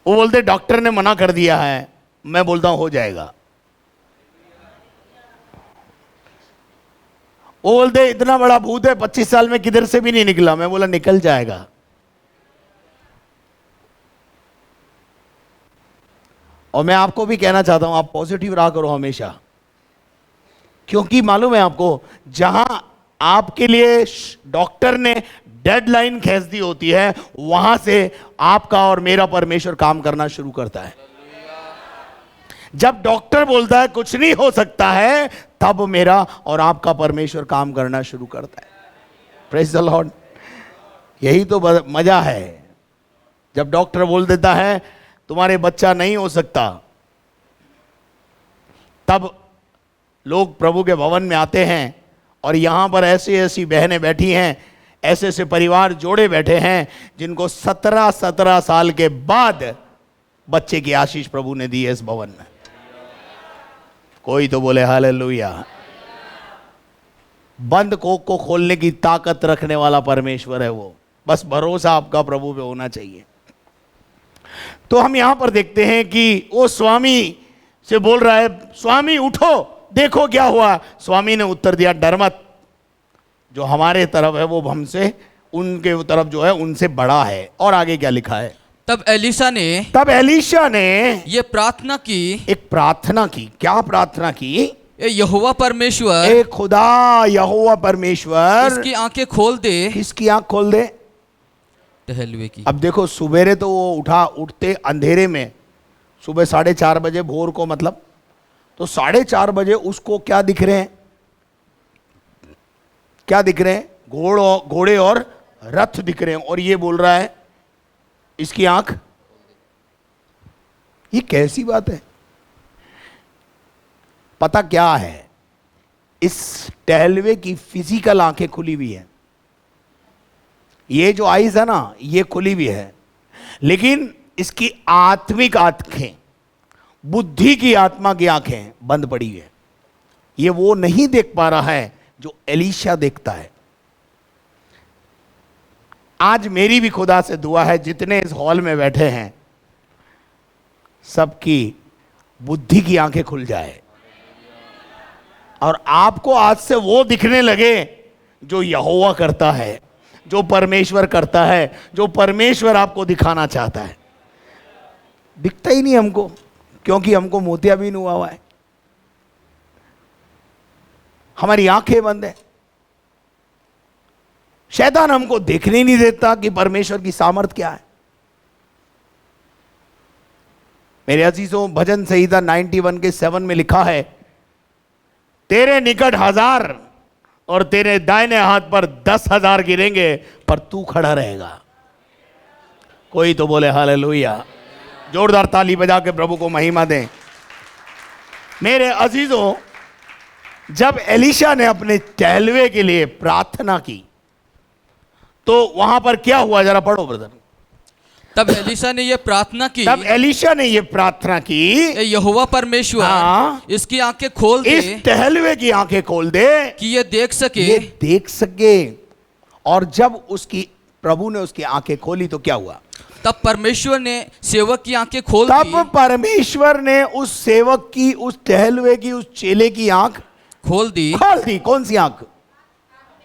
वो बोलते डॉक्टर ने मना कर दिया है, मैं बोलता हूं हो जाएगा। वो बोलते इतना बड़ा भूत है, 25 साल में किधर से भी नहीं निकला, मैं बोला निकल जाएगा। और मैं आपको भी कहना चाहता हूं, आप पॉजिटिव रहा करो हमेशा, क्योंकि मालूम है आपको, जहां आपके लिए डॉक्टर ने डेडलाइन खींच दी होती है, वहां से आपका और मेरा परमेश्वर काम करना शुरू करता है। जब डॉक्टर बोलता है कुछ नहीं हो सकता है, तब मेरा और आपका परमेश्वर काम करना शुरू करता है। Praise the Lord. यही तो मजा है, जब डॉक्टर बोल देता है तुम्हारे बच्चा नहीं हो सकता, तब लोग प्रभु के भवन में आते हैं, और यहां पर ऐसी ऐसी बहनें बैठी हैं, ऐसे ऐसे परिवार जोड़े बैठे हैं, जिनको 17 साल के बाद बच्चे की आशीष प्रभु ने दी है इस भवन में। कोई तो बोले हालेलुया। बंद कोख को खोलने की ताकत रखने वाला परमेश्वर है वो। बस भरोसा आपका प्रभु पे होना चाहिए। तो हम यहां पर देखते हैं कि वो स्वामी से बोल रहा है, स्वामी उठो देखो क्या हुआ। स्वामी ने उत्तर दिया, डर मत, जो हमारे तरफ है वो हमसे, उनके तरफ जो है उनसे बड़ा है। और आगे क्या लिखा है, तब एलीशा ने ये प्रार्थना की, एक प्रार्थना की। क्या प्रार्थना की? ए यहोवा परमेश्वर, ए खुदा यहोवा परमेश्वर, इसकी आंखें खोल दे। किसकी आंख खोल दे? टहलुए की। अब देखो, सुबेरे तो वो उठते अंधेरे में, सुबह 4:30 बजे भोर को, मतलब तो 4:30 बजे उसको क्या दिख रहे हैं? क्या दिख रहे हैं? घोड़े और रथ दिख रहे हैं। और ये बोल रहा है इसकी आंख, ये कैसी बात है? पता क्या है, इस टहलवे की फिजिकल आंखें खुली हुई है, ये जो आईज है ना ये खुली हुई है, लेकिन इसकी आत्मिक आंखें, बुद्धि की, आत्मा की आंखें बंद पड़ी है। ये वो नहीं देख पा रहा है जो एलीशा देखता है। आज मेरी भी खुदा से दुआ है, जितने इस हॉल में बैठे हैं सबकी बुद्धि की आंखें खुल जाए और आपको आज से वो दिखने लगे जो यहोवा करता है, जो परमेश्वर करता है, जो परमेश्वर आपको दिखाना चाहता है। दिखता ही नहीं हमको, क्योंकि हमको मोतियाबिंद हुआ हुआ है, हमारी आंखें बंद है। शैतान हमको देखने ही नहीं देता कि परमेश्वर की सामर्थ क्या है। मेरे अजीजों, भजन संहिता 91 के 7 में लिखा है, तेरे निकट 1000 और तेरे दाहिने हाथ पर 10,000 गिरेंगे, पर तू खड़ा रहेगा। कोई तो बोले हालेलुया। जोरदार ताली बजा के प्रभु को महिमा दें। मेरे अजीजों, जब एलीशा ने अपने टहलवे के लिए प्रार्थना की तो वहां पर क्या हुआ, जरा पढ़ो ब्रदर। तब एलीशा ने ये प्रार्थना की, तब एलीशा ने ये प्रार्थना की, ए यहोवा परमेश्वर, हाँ, इसकी आंखें खोल दे, इस टहलवे की आंखें खोल दे कि ये देख सके। ये देख सके। और जब उसकी प्रभु ने उसकी आंखें खोली तो क्या हुआ? तब परमेश्वर ने सेवक की आंखें खोल दी। तब परमेश्वर ने उस सेवक की, उस टहलवे की, उस चेले की आंख खोल दी। खोल दी। कौन सी आंख?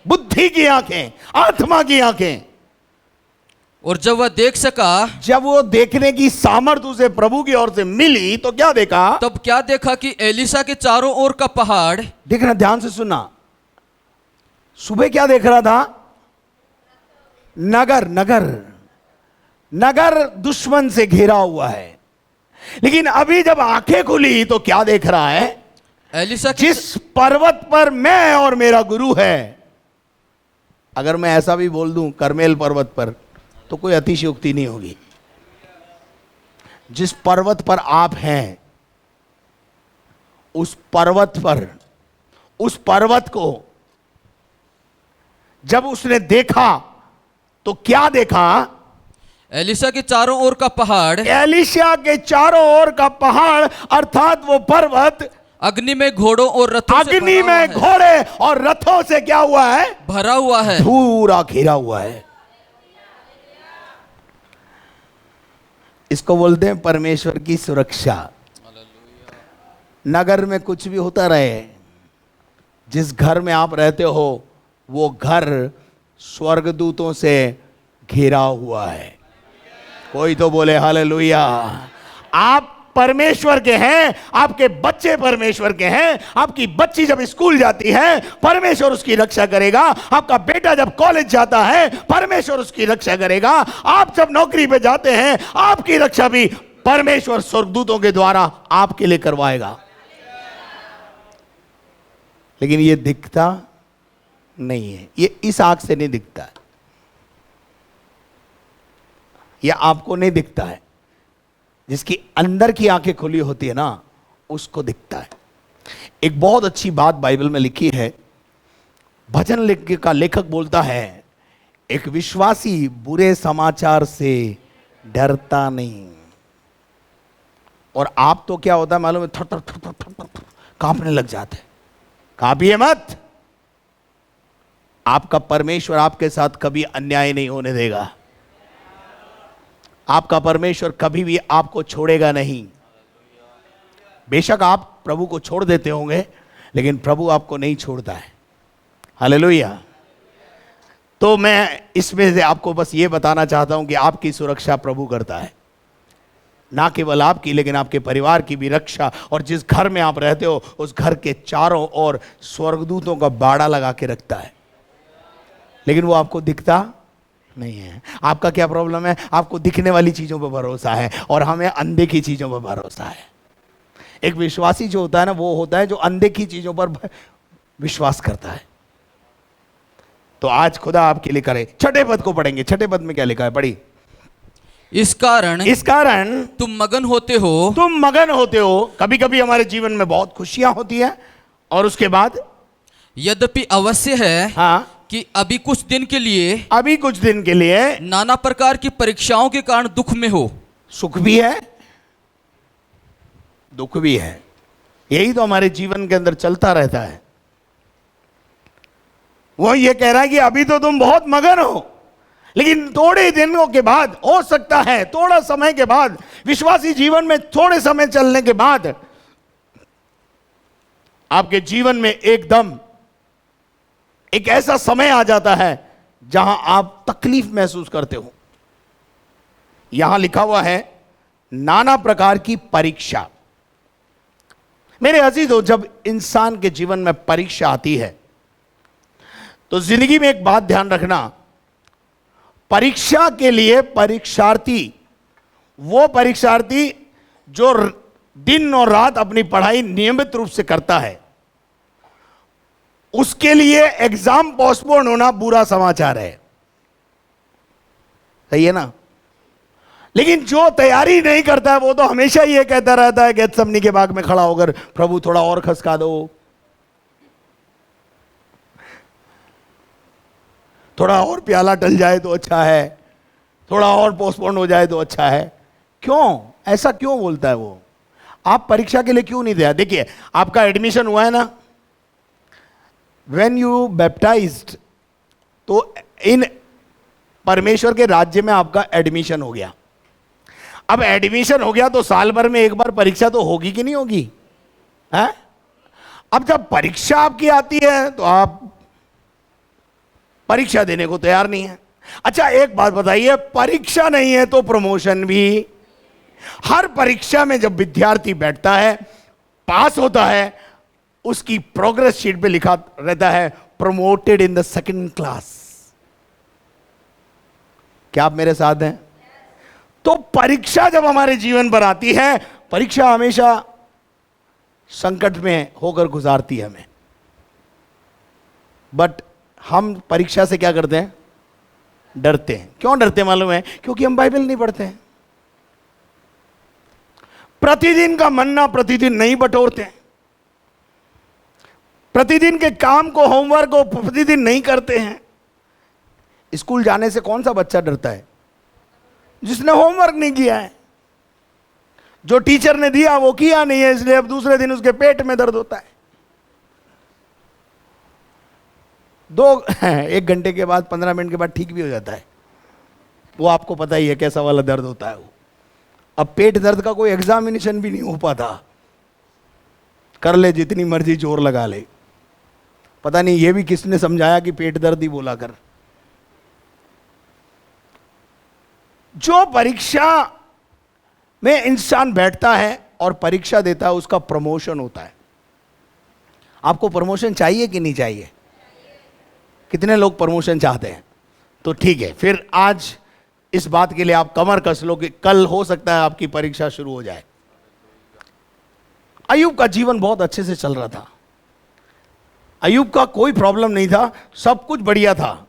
बुद्धि की आंखें, आत्मा की आंखें। और जब वह देख सका, जब वो देखने की सामर्थ्य उसे प्रभु की ओर से मिली तो क्या देखा? तब क्या देखा कि एलीशा के चारों ओर का पहाड़, देखना, ध्यान से सुनना। सुबह क्या देख रहा था? नगर, नगर, नगर दुश्मन से घिरा हुआ है। लेकिन अभी जब आंखें खुली तो क्या देख रहा है? एलीशा जिस पर्वत पर मैं और मेरा गुरु है, अगर मैं ऐसा भी बोल दूं करमेल पर्वत पर, तो कोई अतिशयोक्ति नहीं होगी। जिस पर्वत पर आप हैं, उस पर्वत पर, उस पर्वत को जब उसने देखा तो क्या देखा? एलीशा के चारों ओर का पहाड़, एलीशा के चारों ओर का पहाड़, अर्थात वो पर्वत अग्नि में घोड़ों और रथों से अग्नि में घोड़े और रथों से क्या हुआ है? भरा हुआ है, पूरा घिरा हुआ है। इसको बोलते हैं परमेश्वर की सुरक्षा। नगर में कुछ भी होता रहे, जिस घर में आप रहते हो वो घर स्वर्गदूतों से घिरा हुआ है। कोई तो बोले हालेलुया। आप परमेश्वर के हैं, आपके बच्चे परमेश्वर के हैं। आपकी बच्ची जब स्कूल जाती है, परमेश्वर उसकी रक्षा करेगा। आपका बेटा जब कॉलेज जाता है, परमेश्वर उसकी रक्षा करेगा। आप जब नौकरी पे जाते हैं, आपकी रक्षा भी परमेश्वर स्वर्गदूतों के द्वारा आपके लिए करवाएगा। लेकिन ये दिखता नहीं है, ये इस आंख से नहीं दिखता है, ये आपको नहीं दिखता है। जिसकी अंदर की आंखें खुली होती है ना, उसको दिखता है। एक बहुत अच्छी बात बाइबल में लिखी है। भजन का लेखक बोलता है, एक विश्वासी बुरे समाचार से डरता नहीं। और आप तो क्या होता है मालूम है? थर थर थर थर थर थर कांपने लग जाते हैं। कांपिए मत, आपका परमेश्वर आपके साथ कभी अन्याय नहीं होने देगा। आपका परमेश्वर कभी भी आपको छोड़ेगा नहीं। बेशक आप प्रभु को छोड़ देते होंगे, लेकिन प्रभु आपको नहीं छोड़ता है। हालेलुया। तो मैं इसमें से आपको बस ये बताना चाहता हूं कि आपकी सुरक्षा प्रभु करता है, ना केवल आपकी लेकिन आपके परिवार की भी रक्षा। और जिस घर में आप रहते हो उस घर के चारों ओर स्वर्गदूतों का बाड़ा लगा के रखता है, लेकिन वो आपको दिखता नहीं है। आपका क्या प्रॉब्लम है? आपको दिखने वाली चीजों पर भरोसा है और हमें अनदेखी चीजों पर भरोसा है। एक विश्वासी जो होता है ना, वो होता है जो अनदेखी चीजों पर विश्वास करता है। तो आज खुदा आपके लिए करे। छठे पद को पढ़ेंगे। छठे पद में क्या लिखा है? पढ़ी। इस कारण तुम मगन होते हो। कभी कभी हमारे जीवन में बहुत खुशियां होती है और उसके बाद यद्यपि अवश्य है कि अभी कुछ दिन के लिए नाना प्रकार की परीक्षाओं के कारण दुख में हो। सुख भी है, दुख भी है। यही तो हमारे जीवन के अंदर चलता रहता है। वो ये कह रहा है कि अभी तो तुम बहुत मगन हो, लेकिन थोड़े दिनों के बाद, हो सकता है थोड़ा समय के बाद, विश्वासी जीवन में थोड़े समय चलने के बाद आपके जीवन में एकदम एक ऐसा समय आ जाता है जहां आप तकलीफ महसूस करते हो। यहां लिखा हुआ है नाना प्रकार की परीक्षा। मेरे अजीजों, जब इंसान के जीवन में परीक्षा आती है तो जिंदगी में एक बात ध्यान रखना, परीक्षा के लिए वो परीक्षार्थी जो दिन और रात अपनी पढ़ाई नियमित रूप से करता है, उसके लिए एग्जाम पोस्टपोन होना बुरा समाचार है। सही है ना? लेकिन जो तैयारी नहीं करता है वो तो हमेशा ये कहता रहता है गेत्सेमनी के बाग में खड़ा होकर, प्रभु थोड़ा और खसका दो, थोड़ा और प्याला टल जाए तो अच्छा है, थोड़ा और पोस्टपोन हो जाए तो अच्छा है। क्यों ऐसा क्यों बोलता है वो? आप परीक्षा के लिए क्यों नहीं दिया? देखिए, आपका एडमिशन हुआ है ना, व्हेन यू बैप्टाइज्ड, तो इन परमेश्वर के राज्य में आपका एडमिशन हो गया। अब एडमिशन हो गया तो साल भर में एक बार परीक्षा तो होगी कि नहीं होगी? है? अब जब परीक्षा आपकी आती है तो आप परीक्षा देने को तैयार नहीं है। अच्छा, एक बात बताइए, परीक्षा नहीं है तो प्रमोशन भी। हर परीक्षा में जब विद्यार्थी बैठता है, पास होता है, उसकी प्रोग्रेस शीट पे लिखा रहता है promoted in the second class. क्या आप मेरे साथ हैं? तो परीक्षा जब हमारे जीवन पर आती है, परीक्षा हमेशा संकट में होकर गुजारती है हमें। बट हम परीक्षा से क्या करते हैं? डरते हैं। क्यों डरते हैं मालूम है? क्योंकि हम बाइबल नहीं पढ़ते हैं। प्रतिदिन का मन्ना प्रतिदिन नहीं बटोरते हैं। प्रतिदिन के काम को, होमवर्क को प्रतिदिन नहीं करते हैं। स्कूल जाने से कौन सा बच्चा डरता है? जिसने होमवर्क नहीं किया है। जो टीचर ने दिया वो किया नहीं है, इसलिए अब दूसरे दिन उसके पेट में दर्द होता है। 1 घंटे के बाद, 15 मिनट के बाद ठीक भी हो जाता है। वो आपको पता ही है कैसा वाला दर्द होता है वो। अब पेट दर्द का कोई एग्जामिनेशन भी नहीं हो पाता, कर ले जितनी मर्जी जोर लगा ले। पता नहीं ये भी किसने समझाया कि पेट दर्द ही बोला कर। जो परीक्षा में इंसान बैठता है और परीक्षा देता है, उसका प्रमोशन होता है। आपको प्रमोशन चाहिए कि नहीं चाहिए? कितने लोग प्रमोशन चाहते हैं? तो ठीक है, फिर आज इस बात के लिए आप कमर कस लो कि कल हो सकता है आपकी परीक्षा शुरू हो जाए। अय्यूब का जीवन बहुत अच्छे से चल रहा था। अय्यूब का कोई प्रॉब्लम नहीं था, सब कुछ बढ़िया था।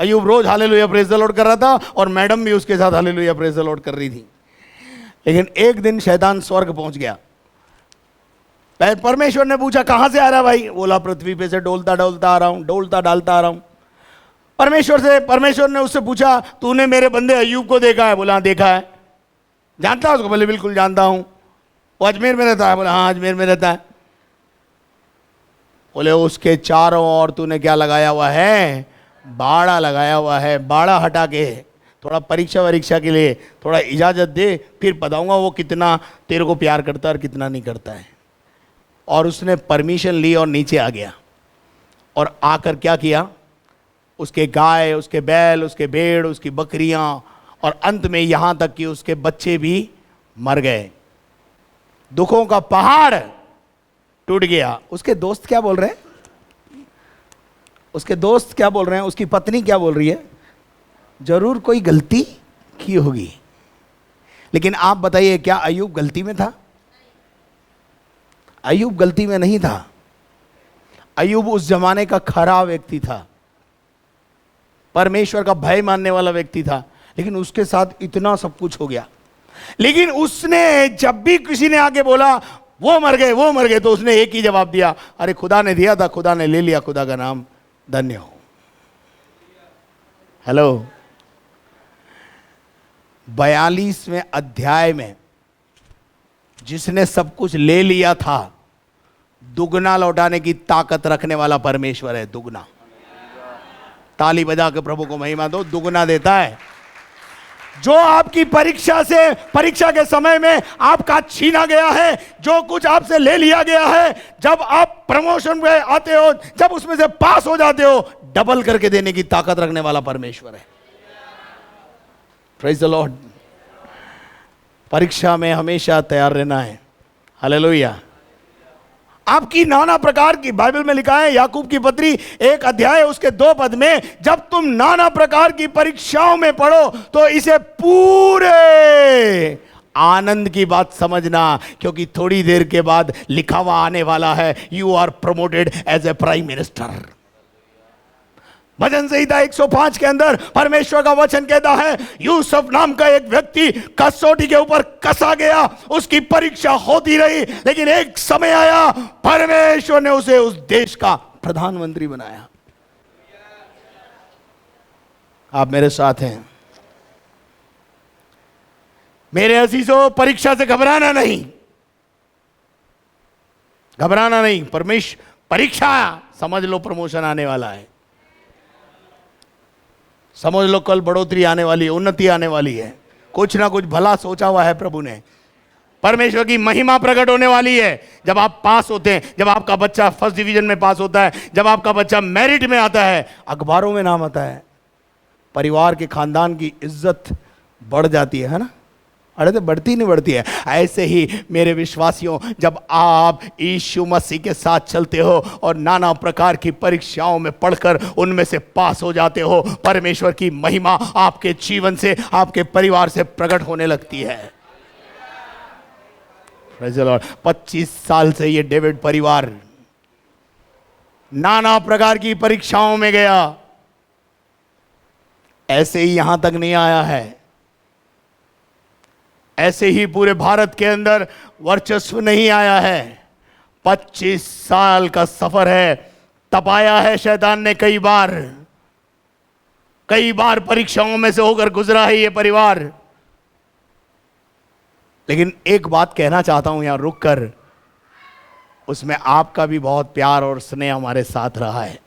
अय्यूब रोज हालेलुया प्रेज द लॉर्ड कर रहा था और मैडम भी उसके साथ हालेलुया प्रेज द लॉर्ड कर रही थी। लेकिन एक दिन शैतान स्वर्ग पहुंच गया। परमेश्वर ने पूछा कहां से आ रहा भाई? बोला पृथ्वी पे से डोलता डोलता आ रहा हूं, डोलता डालता आ रहा हूं। परमेश्वर ने उससे पूछा तूने मेरे बंदे अय्यूब को देखा है? बोला हाँ देखा है। जानता है उसको? बोले बिल्कुल जानता हूं। वो अजमेर में रहता है? बोला हाँ अजमेर में रहता है। बोले उसके चारों ओर तूने क्या लगाया हुआ है? बाड़ा लगाया हुआ है। बाड़ा हटा के थोड़ा परीक्षा वरीक्षा के लिए थोड़ा इजाज़त दे, फिर बताऊंगा वो कितना तेरे को प्यार करता है और कितना नहीं करता है। और उसने परमिशन ली और नीचे आ गया और आकर क्या किया? उसके गाय, उसके बैल, उसके भेड़, उसकी बकरियां और अंत में यहां तक कि उसके बच्चे भी मर गए। दुखों का पहाड़ टूट गया। उसके दोस्त क्या बोल रहे हैं? उसके दोस्त क्या बोल रहे हैं? उसकी पत्नी क्या बोल रही है? जरूर कोई गलती की होगी। लेकिन आप बताइए, क्या अय्यूब गलती में था? अय्यूब गलती में नहीं था। अय्यूब उस जमाने का खरा व्यक्ति था, परमेश्वर का भय मानने वाला व्यक्ति था, लेकिन उसके साथ इतना सब कुछ हो गया। लेकिन उसने जब भी किसी ने आके बोला वो मर गए, वो मर गए, तो उसने एक ही जवाब दिया, अरे खुदा ने दिया था, खुदा ने ले लिया, खुदा का नाम धन्य हो। हेलो, 42वें अध्याय में जिसने सब कुछ ले लिया था, दुगना लौटाने की ताकत रखने वाला परमेश्वर है। दुगना। ताली बजा के प्रभु को महिमा दो। दुगना देता है। जो आपकी परीक्षा के समय में आपका छीना गया है, जो कुछ आपसे ले लिया गया है, जब आप प्रमोशन में आते हो, जब उसमें से पास हो जाते हो, डबल करके देने की ताकत रखने वाला परमेश्वर है। Praise the Lord. परीक्षा में हमेशा तैयार रहना है। हालेलुया। आपकी नाना प्रकार की, बाइबल में लिखा है याकूब की पत्री 1 अध्याय उसके 2 पद में, जब तुम नाना प्रकार की परीक्षाओं में पढ़ो तो इसे पूरे आनंद की बात समझना, क्योंकि थोड़ी देर के बाद लिखा हुआ आने वाला है, you are promoted as a prime minister. भजन संहिता 105 के अंदर परमेश्वर का वचन कहता है, यूसुफ नाम का एक व्यक्ति कसौटी के ऊपर कसा गया, उसकी परीक्षा होती रही, लेकिन एक समय आया परमेश्वर ने उसे उस देश का प्रधानमंत्री बनाया। आप मेरे साथ हैं? मेरे अजीजों, परीक्षा से घबराना नहीं, घबराना नहीं। परीक्षा समझ लो प्रमोशन आने वाला है, समझ लो कल बढ़ोतरी आने वाली है, उन्नति आने वाली है। कुछ ना कुछ भला सोचा हुआ है प्रभु ने। परमेश्वर की महिमा प्रकट होने वाली है जब आप पास होते हैं, जब आपका बच्चा फर्स्ट डिवीजन में पास होता है, जब आपका बच्चा मेरिट में आता है, अखबारों में नाम आता है, परिवार के खानदान की इज्जत बढ़ जाती है ना? अरे तो बढ़ती नहीं बढ़ती है। ऐसे ही मेरे विश्वासियों, जब आप यीशु मसीह के साथ चलते हो और नाना प्रकार की परीक्षाओं में पढ़कर उनमें से पास हो जाते हो, परमेश्वर की महिमा आपके जीवन से, आपके परिवार से प्रकट होने लगती है। Praise the Lord. 25 साल से ये डेविड परिवार नाना प्रकार की परीक्षाओं में गया, ऐसे ही यहां तक नहीं आया है। ऐसे ही पूरे भारत के अंदर वर्चस्व नहीं आया है। 25 साल का सफर है, तपाया है शैतान ने कई बार परीक्षाओं में से होकर गुजरा है ये परिवार। लेकिन एक बात कहना चाहता हूं यहां रुककर, उसमें आपका भी बहुत प्यार और स्नेह हमारे साथ रहा है।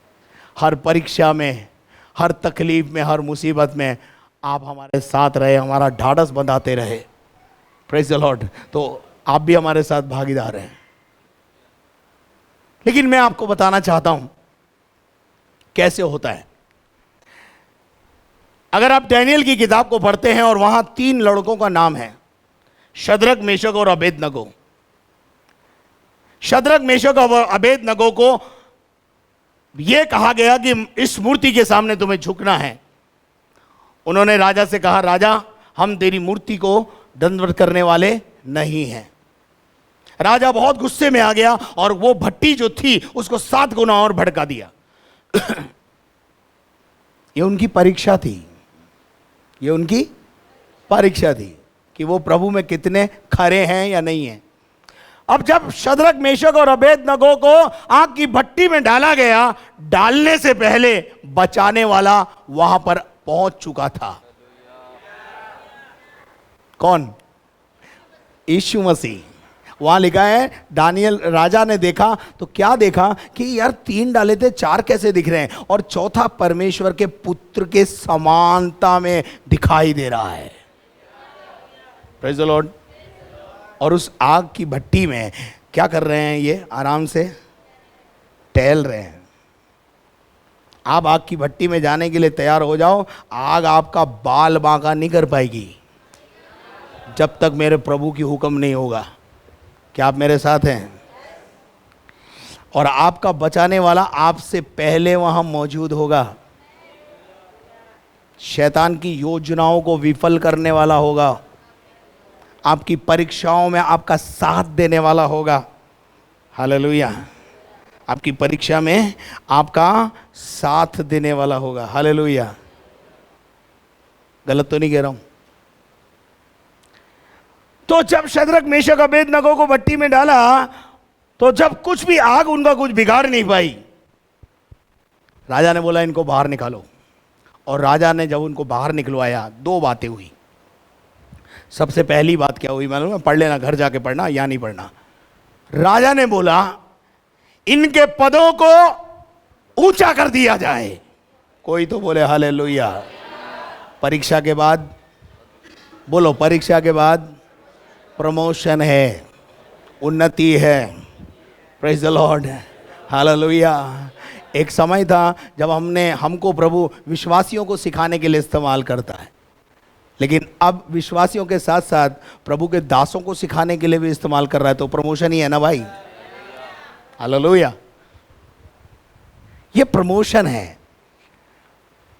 हर परीक्षा में, हर तकलीफ में, हर मुसीबत में आप हमारे साथ रहे, हमारा ढाढ़स बंधाते रहे। Praise the Lord. तो आप भी हमारे साथ भागीदार हैं। लेकिन मैं आपको बताना चाहता हूं कैसे होता है। अगर आप डैनियल की किताब को पढ़ते हैं और वहां 3 लड़कों का नाम है, शद्रक, मेशक और अबेदनगो। शद्रक, मेशक और अबेदनगो को यह कहा गया कि इस मूर्ति के सामने तुम्हें झुकना है। उन्होंने राजा से कहा, राजा हम तेरी मूर्ति को दंडवत करने वाले नहीं हैं। राजा बहुत गुस्से में आ गया और वो भट्टी जो थी उसको 7 गुना और भड़का दिया। ये उनकी परीक्षा थी, ये उनकी परीक्षा थी कि वो प्रभु में कितने खरे हैं या नहीं हैं। अब जब शद्रक, मेशक और अबेदनगो को आग की भट्टी में डाला गया, डालने से पहले बचाने वाला वहां पर पहुंच चुका था। कौन? यीशु मसीह। वहां लिखा है दानियल राजा ने देखा तो क्या देखा कि यार 3 डाले थे 4 कैसे दिख रहे हैं, और चौथा परमेश्वर के पुत्र के समानता में दिखाई दे रहा है। Praise the Lord. और उस आग की भट्टी में क्या कर रहे हैं? ये आराम से टहल रहे हैं। आप आग की भट्टी में जाने के लिए तैयार हो जाओ, आग आपका बाल बांका नहीं कर पाएगी जब तक मेरे प्रभु की हुक्म नहीं होगा। क्या आप मेरे साथ हैं? और आपका बचाने वाला आपसे पहले वहां मौजूद होगा, शैतान की योजनाओं को विफल करने वाला होगा, आपकी परीक्षाओं में आपका साथ देने वाला होगा। हालेलुया। आपकी परीक्षा में आपका साथ देने वाला होगा। हालेलुया। गलत तो नहीं कह रहा हूं? तो जब शद्रक मेशक अबेदनगो को भट्टी में डाला तो जब कुछ भी आग उनका कुछ बिगाड़ नहीं पाई, राजा ने बोला इनको बाहर निकालो। और राजा ने जब उनको बाहर निकलवाया 2 बातें हुई। सबसे पहली बात क्या हुई मालूम है? पढ़ लेना, घर जाके पढ़ना या नहीं पढ़ना। राजा ने बोला इनके पदों को ऊंचा कर दिया जाए। कोई तो बोले हालेलुया। परीक्षा के बाद बोलो, परीक्षा के बाद प्रमोशन है, उन्नति है। Praise the lord. हालेलुया। एक समय था जब हमको प्रभु विश्वासियों को सिखाने के लिए इस्तेमाल करता है, लेकिन अब विश्वासियों के साथ साथ प्रभु के दासों को सिखाने के लिए भी इस्तेमाल कर रहा है, तो प्रमोशन ही है ना भाई। हालेलुया। ये प्रमोशन है।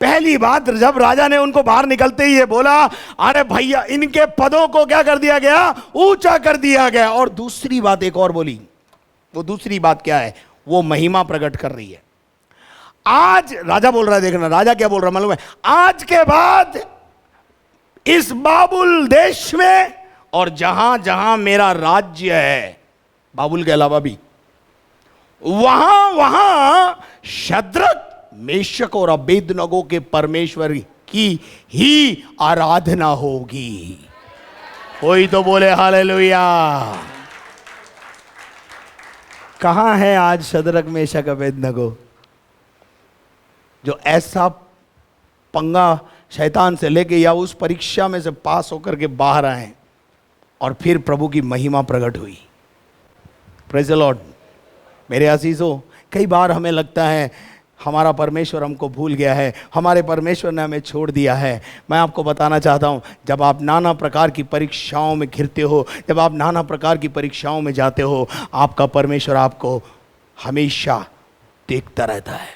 पहली बात, जब राजा ने उनको बाहर निकलते ही ये बोला अरे भैया इनके पदों को क्या कर दिया गया? ऊंचा कर दिया गया। और दूसरी बात एक और बोली। वो दूसरी बात क्या है? वो महिमा प्रकट कर रही है। आज राजा बोल रहा है, देखना राजा क्या बोल रहा है मालूम है? आज के बाद इस बाबुल देश में और जहां जहां मेरा राज्य है, बाबुल के अलावा भी, वहां वहां शद्रक मेशक और अबेदनगो के परमेश्वर की ही आराधना होगी। कोई तो बोले हालेलुया। कहां है आज शद्रक मेशक अबेदनगो जो ऐसा पंगा शैतान से लेके या उस परीक्षा में से पास होकर के बाहर आए और फिर प्रभु की महिमा प्रकट हुई? Praise the Lord. मेरे अजीजों, कई बार हमें लगता है हमारा परमेश्वर हमको भूल गया है, हमारे परमेश्वर ने हमें छोड़ दिया है। मैं आपको बताना चाहता हूँ, जब आप नाना प्रकार की परीक्षाओं में घिरते हो, जब आप नाना प्रकार की परीक्षाओं में जाते हो, आपका परमेश्वर आपको हमेशा देखता रहता है।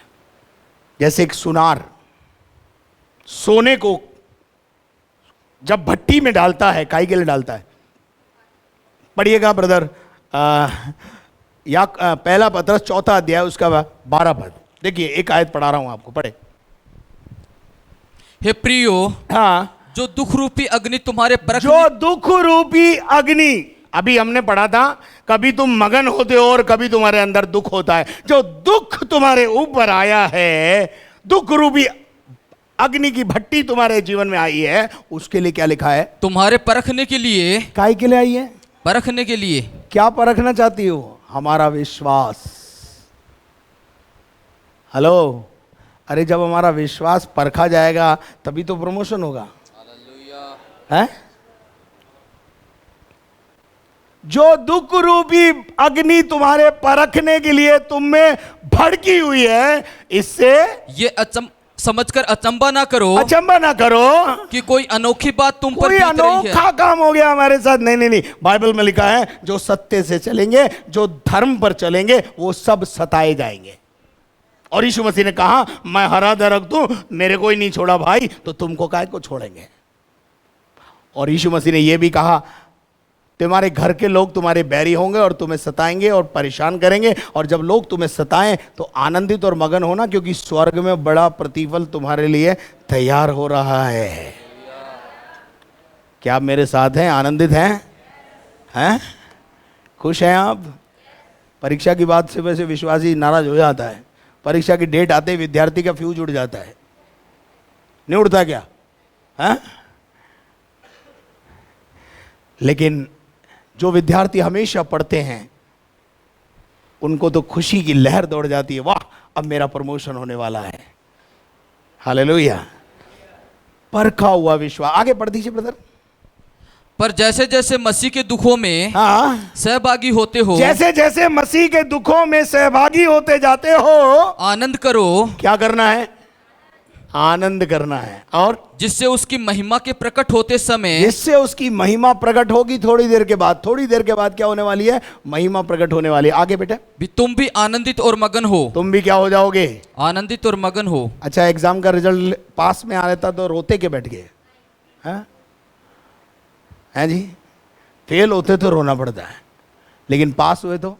जैसे एक सुनार सोने को जब भट्टी में डालता है, काई के लिए डालता है? पढ़िएगा ब्रदर, या पहला पत्रस 4 अध्याय उसका 12 पद। देखिए एक आयत पढ़ा रहा हूं आपको, पढ़े। हे प्रियो, हाँ, जो दुख रूपी अग्नि तुम्हारे जो दुख रूपी अग्नि, अभी हमने पढ़ा था, कभी तुम मगन होते हो और कभी तुम्हारे अंदर दुख होता है। जो दुख तुम्हारे ऊपर आया है, दुख रूपी अग्नि की भट्टी तुम्हारे जीवन में आई है, उसके लिए क्या लिखा है? तुम्हारे परखने के लिए। काय के लिए आई है? परखने के लिए। क्या परखना चाहती हो? हमारा विश्वास। हेलो, अरे जब हमारा विश्वास परखा जाएगा तभी तो प्रमोशन होगा। है? जो दुख रूपी अग्नि तुम्हारे परखने के लिए तुम में भड़की हुई है, इससे ये समझकर अचंबा ना करो, अचंबा ना करो कि कोई अनोखी बात तुम पर कोई बीत रही है। अनोखा काम हो गया हमारे साथ। नहीं नहीं नहीं, बाइबल में लिखा है जो सत्य से चलेंगे, जो धर्म पर चलेंगे, वो सब सताए जाएंगे। और यीशु मसीह ने कहा मैं हरा दरख्त दूं, मेरे को ही नहीं छोड़ा भाई तो तुमको काहे को छोड़ेंगे। और यीशु मसीह ने यह भी कहा तुम्हारे घर के लोग तुम्हारे बैरी होंगे और तुम्हें सताएंगे और परेशान करेंगे, और जब लोग तुम्हें सताएं तो आनंदित और मगन होना, क्योंकि स्वर्ग में बड़ा प्रतिफल तुम्हारे लिए तैयार हो रहा है। क्या आप मेरे साथ हैं? आनंदित हैं? हैं? खुश हैं आप? परीक्षा की बात से वैसे विश्वासी नाराज हो जाता है। परीक्षा की डेट आते ही विद्यार्थी का फ्यूज उड़ जाता है, नहीं उड़ता क्या? हैं? लेकिन जो विद्यार्थी हमेशा पढ़ते हैं उनको तो खुशी की लहर दौड़ जाती है, वाह अब मेरा प्रमोशन होने वाला है। हालेलुया। परखा हुआ विश्वास। आगे पढ़ दीजिए ब्रदर। पर जैसे जैसे मसीह के दुखों में हाँ, सहभागी होते हो, जैसे जैसे मसीह के दुखों में सहभागी होते जाते हो, आनंद करो। क्या करना है? आनंद करना है। और जिससे उसकी महिमा के प्रकट होते समय, जिससे उसकी महिमा प्रकट होगी थोड़ी देर के बाद। थोड़ी देर के बाद क्या होने वाली है? महिमा प्रकट होने वाली है। आगे बेटा। भी तुम भी आनंदित और मगन हो। तुम भी क्या हो जाओगे? आनंदित और मगन हो। अच्छा, एग्जाम का रिजल्ट पास में आ रहा था तो रोते के बैठ गए हैं जी? फेल होते तो रोना पड़ता है, लेकिन पास हुए तो?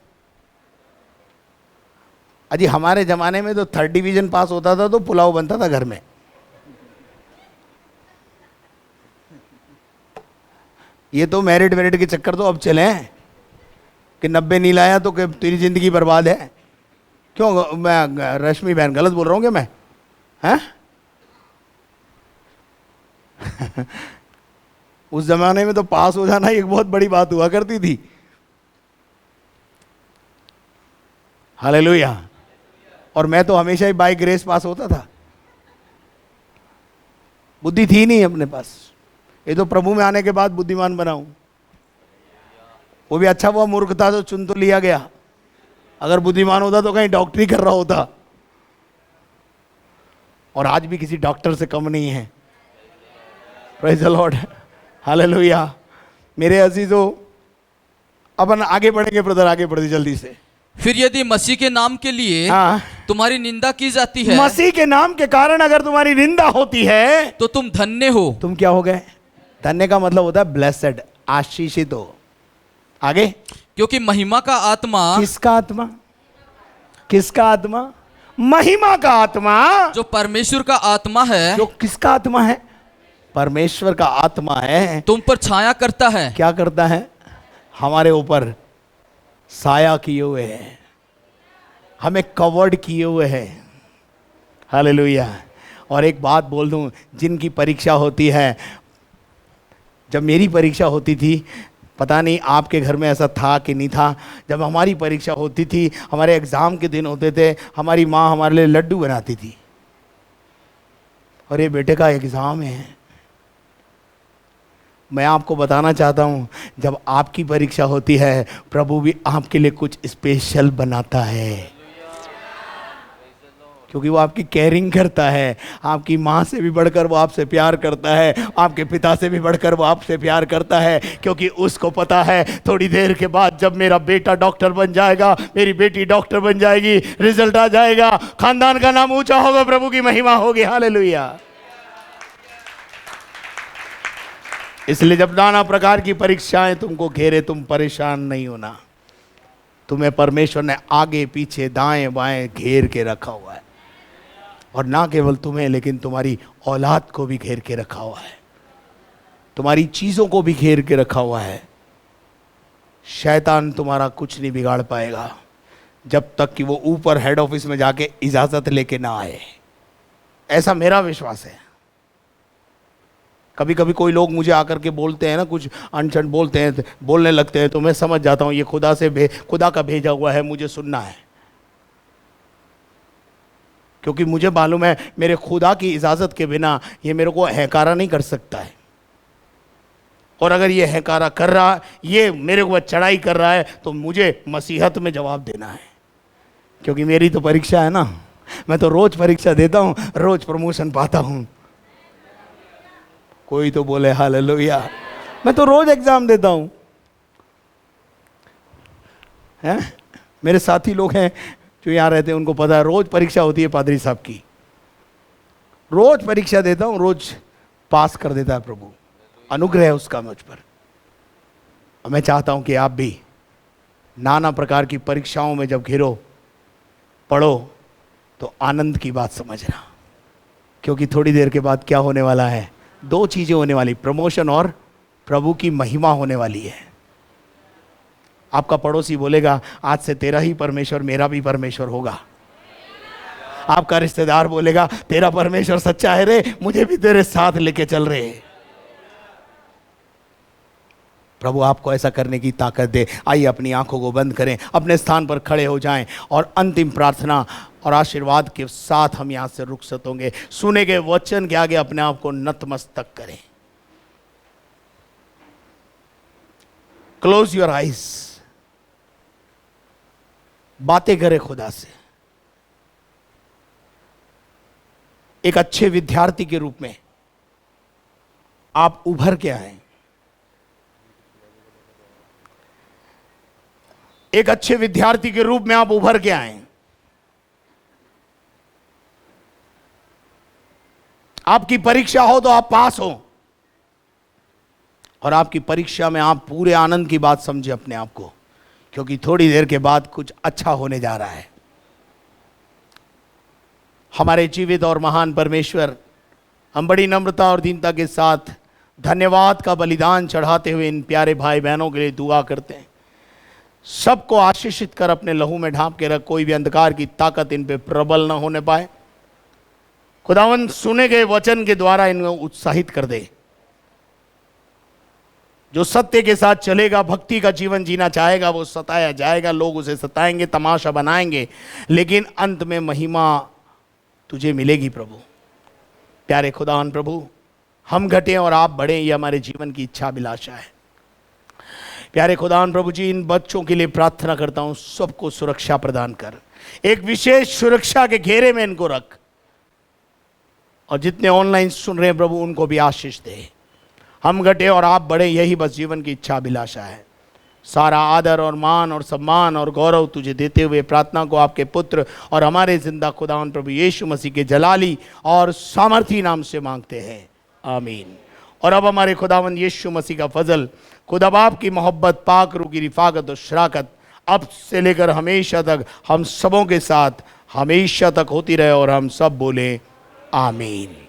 अजी हमारे जमाने में तो 3rd डिवीजन पास होता था तो पुलाव बनता था घर में। ये तो मेरिट वेरिट के चक्कर तो अब चले हैं कि 90 नहीं लाया तो तेरी जिंदगी बर्बाद है। क्यों? मैं रश्मि बहन गलत बोल रहा हूँ क्या मैं? हैं? उस जमाने में तो पास हो जाना एक बहुत बड़ी बात हुआ करती थी। हालेलुया। और मैं तो हमेशा ही बाय ग्रेस पास होता था। बुद्धि थी नहीं अपने पास। ये तो प्रभु में आने के बाद बुद्धिमान बना हूं। वो भी अच्छा हुआ मूर्ख था तो चुन तो लिया गया। अगर बुद्धिमान होता तो कहीं डॉक्टरी कर रहा होता। और आज भी किसी डॉक्टर से कम नहीं है। Praise the lord. हालेलुया। मेरे अजीजों, अपन आगे बढ़ेंगे ब्रदर, आगे बढ़े जल्दी से। फिर यदि मसीह के नाम के लिए तुम्हारी निंदा की जाती है, मसीह के नाम के कारण अगर तुम्हारी निंदा होती है, तो तुम धन्य हो। तुम क्या हो गए? धन्य का मतलब होता है ब्लेसेड, आशीषित हो। आगे। क्योंकि महिमा का आत्मा, किसका आत्मा? किसका आत्मा? महिमा का आत्मा, जो परमेश्वर का आत्मा है, जो किसका आत्मा है? परमेश्वर का आत्मा है, तुम पर छाया करता है। क्या करता है? हमारे ऊपर साया किए हुए हैं, हमें कवर्ड किए हुए हैं। हालेलुया। और एक बात बोल दूं, जिनकी परीक्षा होती है, जब मेरी परीक्षा होती थी, पता नहीं आपके घर में ऐसा था कि नहीं था, जब हमारी परीक्षा होती थी, हमारे एग्ज़ाम के दिन होते थे, हमारी माँ हमारे लिए लड्डू बनाती थी। और ये बेटे का एग्ज़ाम है। मैं आपको बताना चाहता हूँ, जब आपकी परीक्षा होती है, प्रभु भी आपके लिए कुछ स्पेशल बनाता है, क्योंकि वो आपकी केयरिंग करता है। आपकी माँ से भी बढ़कर वो आपसे प्यार करता है, आपके पिता से भी बढ़कर वो आपसे प्यार करता है, क्योंकि उसको पता है थोड़ी देर के बाद जब मेरा बेटा डॉक्टर बन जाएगा, मेरी बेटी डॉक्टर बन जाएगी, रिजल्ट आ जाएगा, खानदान का नाम ऊंचा होगा, प्रभु की महिमा होगी। हालेलुया। इसलिए जब नाना प्रकार की परीक्षाएं तुमको घेरे, तुम परेशान नहीं होना। तुम्हें परमेश्वर ने आगे पीछे दाएं बाएं घेर के रखा हुआ है। और ना केवल तुम्हें, लेकिन तुम्हारी औलाद को भी घेर के रखा हुआ है, तुम्हारी चीज़ों को भी घेर के रखा हुआ है। शैतान तुम्हारा कुछ नहीं बिगाड़ पाएगा जब तक कि वो ऊपर हेड ऑफिस में जाके इजाज़त लेके ना आए। ऐसा मेरा विश्वास है। कभी कभी कोई लोग मुझे आकर के बोलते हैं ना, कुछ अनचन बोलते हैं, बोलने लगते हैं, तो मैं समझ जाता हूँ ये खुदा का भेजा हुआ है, मुझे सुनना है। क्योंकि मुझे मालूम है मेरे खुदा की इजाज़त के बिना ये मेरे को हैकारा नहीं कर सकता है। और अगर ये हैकारा कर रहा है, ये मेरे को चढ़ाई कर रहा है, तो मुझे मसीहत में जवाब देना है। क्योंकि मेरी तो परीक्षा है ना, मैं तो रोज़ परीक्षा देता हूँ, रोज़ प्रमोशन पाता हूँ। कोई तो बोले हालेलुया। मैं तो रोज एग्जाम देता हूं। मेरे साथी लोग हैं जो यहाँ रहते हैं, उनको पता है रोज परीक्षा होती है पादरी साहब की। रोज परीक्षा देता हूं, रोज पास कर देता है प्रभु। अनुग्रह है उसका मुझ पर। और मैं चाहता हूं कि आप भी नाना प्रकार की परीक्षाओं में जब घिरो, पढ़ो, तो आनंद की बात समझना। क्योंकि थोड़ी देर के बाद क्या होने वाला है? दो चीजें होने वाली, प्रमोशन और प्रभु की महिमा होने वाली है। आपका पड़ोसी बोलेगा आज से तेरा ही परमेश्वर मेरा भी परमेश्वर होगा। आपका रिश्तेदार बोलेगा तेरा परमेश्वर सच्चा है रे, मुझे भी तेरे साथ लेके चल रहे। प्रभु आपको ऐसा करने की ताकत दे। आइए अपनी आंखों को बंद करें, अपने स्थान पर खड़े हो जाएं और अंतिम प्रार्थना और आशीर्वाद के साथ हम यहां से रुखसत होंगे। सुने गए वचन के आगे अपने आप को नतमस्तक करें। क्लोज योर आइज, बातें करें खुदा से। एक अच्छे विद्यार्थी के रूप में आप उभर के आए। एक अच्छे विद्यार्थी के रूप में आप उभर के आए। आपकी परीक्षा हो तो आप पास हो, और आपकी परीक्षा में आप पूरे आनंद की बात समझे अपने आप को, क्योंकि थोड़ी देर के बाद कुछ अच्छा होने जा रहा है। हमारे जीवित और महान परमेश्वर, हम बड़ी नम्रता और दीनता के साथ धन्यवाद का बलिदान चढ़ाते हुए इन प्यारे भाई बहनों के लिए दुआ करते हैं। सबको आशीषित कर अपने लहू में ढांप के रख, कोई भी अंधकार की ताकत इन पे प्रबल न होने पाए। खुदावंद, सुने गए वचन के द्वारा इनको उत्साहित कर दे। जो सत्य के साथ चलेगा, भक्ति का जीवन जीना चाहेगा, वो सताया जाएगा, लोग उसे सताएंगे, तमाशा बनाएंगे, लेकिन अंत में महिमा तुझे मिलेगी प्रभु। प्यारे खुदावन प्रभु, हम घटे और आप बढ़ें, ये हमारे जीवन की इच्छा अभिलाषा है। प्यारे खुदावन प्रभु जी, इन बच्चों के लिए प्रार्थना करता हूं, सबको सुरक्षा प्रदान कर, एक विशेष सुरक्षा के घेरे में इनको रख, और जितने ऑनलाइन सुन रहे हैं प्रभु, उनको भी आशीष दे। हम घटे और आप बढ़े, यही बस जीवन की इच्छा अभिलाषा है। सारा आदर और मान और सम्मान और गौरव तुझे देते हुए प्रार्थना को आपके पुत्र और हमारे जिंदा खुदावन प्रभु यीशु मसीह के जलाली और सामर्थी नाम से मांगते हैं, आमीन। और अब हमारे खुदावन यीशु मसीह का फजल, खुदा बाप की मोहब्बत, पाक रूह की रिफाकत और शराकत अब से लेकर हमेशा तक हम सबों के साथ हमेशा तक होती रहे, और हम सब बोले आमीन।